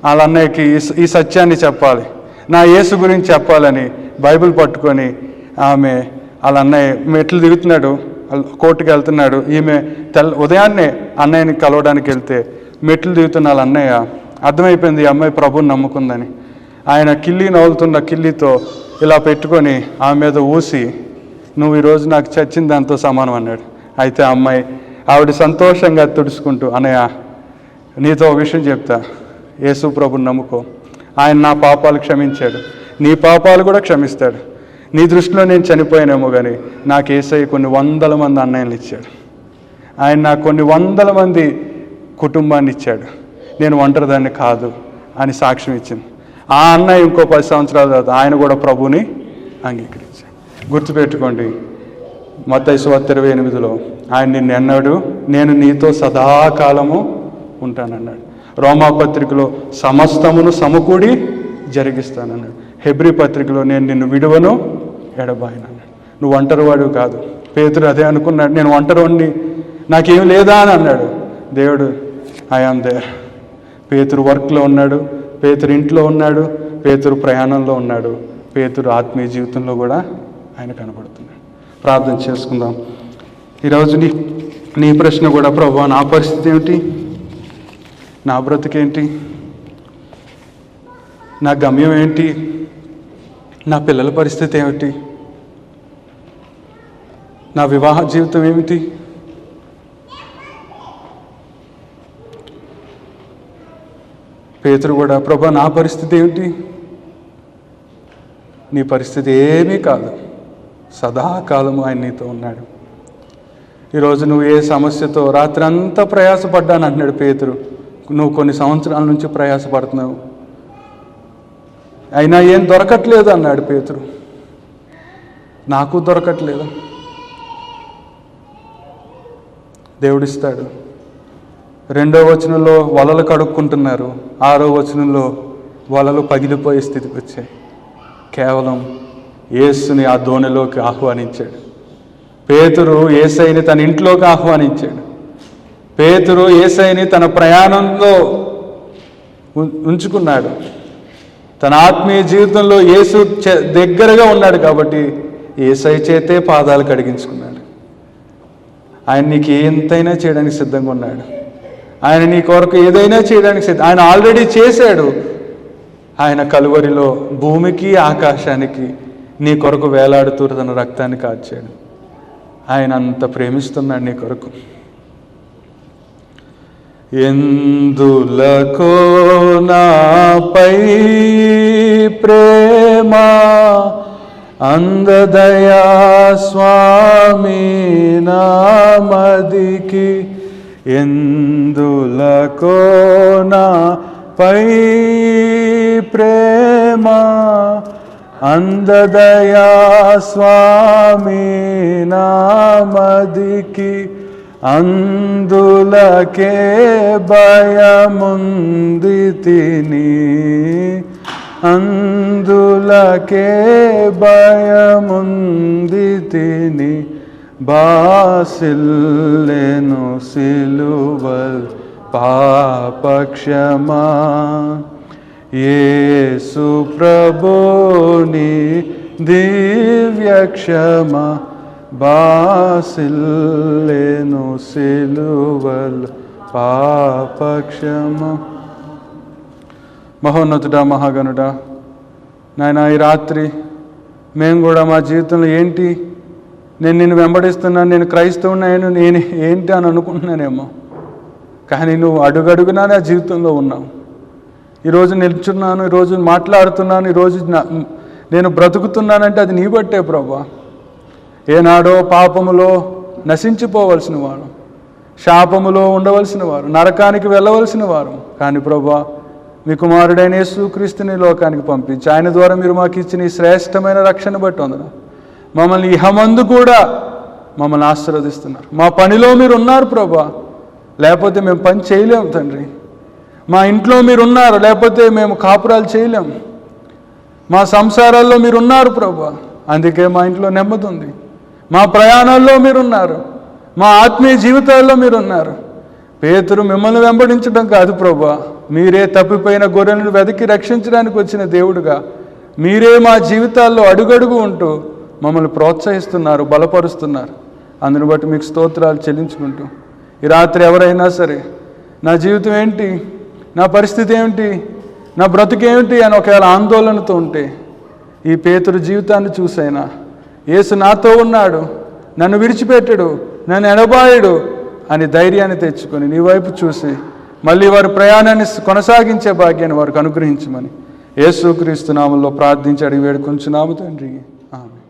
వాళ్ళ అన్నయ్యకి ఈ సత్యాన్ని చెప్పాలి, నా యేసు గురించి చెప్పాలని బైబిల్ పట్టుకొని ఆమె వాళ్ళ అన్నయ్య మెట్లు దిగుతున్నాడు, కోర్టుకి వెళ్తున్నాడు. ఈమె ఉదయాన్నే అన్నయ్యని కలవడానికి వెళ్తే మెట్లు దిగుతున్న వాళ్ళ అన్నయ్య అర్థమైపోయింది ఈ అమ్మాయి ప్రభువుని నమ్ముకుందని. ఆయన కిల్లి నవ్వులుతున్న కిల్లితో ఇలా పెట్టుకొని ఆమె మీద ఊసి, నువ్వు ఈరోజు నాకు చచ్చిన దాంతో సమానం అన్నాడు. అయితే అమ్మాయి ఆవిడ సంతోషంగా తుడుచుకుంటూ, అన్నయ్య నీతో ఒక విషయం చెప్తా, యేసు ప్రభుని నమ్ముకో, ఆయన నా పాపాలు క్షమించాడు, నీ పాపాలు కూడా క్షమిస్తాడు. నీ దృష్టిలో నేను చనిపోయానేమో కానీ నాకు యేసయ్య కొన్ని 100 మంది అన్నయ్యలు ఇచ్చాడు, ఆయన నాకు కొన్ని 100 మంది కుటుంబాన్ని ఇచ్చాడు, నేను ఒంటరిదాన్ని కాదు అని సాక్ష్యం ఇచ్చింది. ఆ అన్నయ్య ఇంకో 10 సంవత్సరాల తర్వాత ఆయన కూడా ప్రభుని అంగీకరించాడు. గుర్తుపెట్టుకోండి, మత్తయి సువార్త 28లో ఆయన నిన్ను అన్నాడు, నేను నీతో సదాకాలము ఉంటానన్నాడు. రోమాపత్రికలో సమస్తమును సమకూడి జరిగిస్తానన్నాడు. హెబ్రీ పత్రికలో నేను నిన్ను విడువను ఎడబాయనన్నాడు. నువ్వు ఒంటరివాడు కాదు. పేతురు అదే అనుకున్నాడు, నేను ఒంటరివాడిని, నాకేం లేదా అని అన్నాడు. దేవుడు ఐ ఆమ్ దేర్. పేతురు వర్క్లో ఉన్నాడు, పేతురు ఇంట్లో ఉన్నాడు, పేతురు ప్రయాణంలో ఉన్నాడు, పేతురు ఆత్మీయ జీవితంలో కూడా ఆయన కనబడుతున్నాడు. ప్రార్థన చేసుకుందాం. ఈరోజు నీ ప్రశ్న కూడా, ప్రభువా నా పరిస్థితి ఏమిటి, నా బ్రతుకేంటి, నా గమ్యం ఏంటి, నా పిల్లల పరిస్థితి ఏమిటి, నా వివాహ జీవితం ఏమిటి, పేతురు కూడా, ప్రభువా నా పరిస్థితి ఏమిటి, నీ పరిస్థితి ఏమీ కాదు, సదాకాలము ఆయన నీతో ఉన్నాడు. ఈరోజు నువ్వు ఏ సమస్యతో రాత్రి అంతా ప్రయాసపడ్డాను అంటున్నాడు పేతురు. నువ్వు కొన్ని సంవత్సరాల నుంచి ప్రయాసపడుతున్నావు, అయినా ఏం దొరకట్లేదు అన్నాడు పేతురు. నాకు దొరకట్లేదు. దేవుడిస్తాడు. 2వ వచనంలో వలలు కడుక్కుంటున్నారు, 6వ వచనంలో వలలు పగిలిపోయే స్థితికి వచ్చాయి. కేవలం యేసుని ఆ దోణిలోకి ఆహ్వానించాడు. పేతురు యేసయ్యని తన ఇంట్లోకి ఆహ్వానించాడు. పేతురు యేసయ్యని తన ప్రయాణంలో ఉంచుకున్నాడు. తన ఆత్మీయ జీవితంలో యేసు దగ్గరగా ఉన్నాడు కాబట్టి యేసయ్య చేతే పాదాలు కడిగించుకున్నాడు. ఆయన నీకు ఎంతైనా చేయడానికి సిద్ధంగా ఉన్నాడు. ఆయన నీ కొరకు ఏదైనా చేయడానికి సిద్ధం. ఆయన ఆల్రెడీ చేశాడు. ఆయన కలువరిలో భూమికి ఆకాశానికి నీ కొరకు వేలాడుతూ తన రక్తాన్ని కార్చాడు. ఆయన అంత ప్రేమిస్తున్నాడు నీ కొరకు. ఎందులకో నాపై ప్రేమ అందదయా స్వామి నామదికి, ఎందులకో నాపై ప్రేమ అందదయా స్వామి నామదికి, అందులకే భయముంది తిని, అందులకే భయముంది తిని, బాసిల్లెను సిలువల్ పాపక్షమా, యేసు ప్రభుని దివ్యక్షమ, బాసిల్లెను సిలువల్ పాపక్షమ. మహోన్నతుడా, మహాగణుడా, నాయన ఈ రాత్రి మేము కూడా మా జీవితంలో ఏంటి, నేను నిన్ను వెంబడిస్తున్నాను, నేను క్రైస్తవున్నాను, నేను ఏంటి అని అనుకుంటున్నానేమో, కానీ నువ్వు అడుగడుగునా నా జీవితంలో ఉన్నావు. ఈరోజు నిల్చున్నాను, ఈరోజు మాట్లాడుతున్నాను, ఈరోజు నేను బ్రతుకుతున్నానంటే అది నీ బట్టే ప్రభా. ఏనాడో పాపములో నశించిపోవలసిన వారు, శాపములో ఉండవలసిన వారు, నరకానికి వెళ్ళవలసిన వారు, కానీ ప్రభా మీ కుమారుడైన యేసుక్రీస్తుని లోకానికి పంపించి ఆయన ద్వారా మీరు మాకు ఇచ్చిన ఈ శ్రేష్టమైన రక్షణ బట్టి వందనం. మమ్మల్ని ఇహమందు కూడా మమ్మల్ని ఆశీర్వదిస్తున్నారు. మా పనిలో మీరు ఉన్నారు ప్రభా, లేకపోతే మేము పని చేయలేము తండ్రి. మా ఇంట్లో మీరు ఉన్నారు, లేకపోతే మేము కాపురాలు చేయలేము. మా సంసారాల్లో మీరు ఉన్నారు ప్రభా, అందుకే మా ఇంట్లో నెమ్మది ఉంది. మా ప్రయాణాల్లో మీరున్నారు, మా ఆత్మీయ జీవితాల్లో మీరున్నారు. పేతురు మిమ్మల్ని వెంబడించడం కాదు ప్రభా, మీరే తప్పిపోయిన గొర్రెలను వెతికి రక్షించడానికి వచ్చిన దేవుడుగా మీరే మా జీవితాల్లో అడుగడుగు ఉంటూ మమ్మల్ని ప్రోత్సహిస్తున్నారు, బలపరుస్తున్నారు. అందుని బట్టి మీకు స్తోత్రాలు చెల్లించుకుంటూ ఈ రాత్రి ఎవరైనా సరే నా జీవితం ఏంటి, నా పరిస్థితి ఏమిటి, నా బ్రతుకేమిటి అని ఒకవేళ ఆందోళనతో ఉంటే ఈ పేతురు జీవితాన్ని చూసైనా యేసు నాతో ఉన్నాడు, నన్ను విడిచిపెట్టడు, నన్ను ఎడబాయడు అని ధైర్యాన్ని తెచ్చుకొని నీ వైపు చూసి మళ్ళీ వారి ప్రయాణాన్ని కొనసాగించే భాగ్యాన్ని వారికి అనుగ్రహించమని యేసుక్రీస్తు నామములో ప్రార్థించి అడిగి వేడుకొంచున్నాము తండ్రి. ఆమేన్.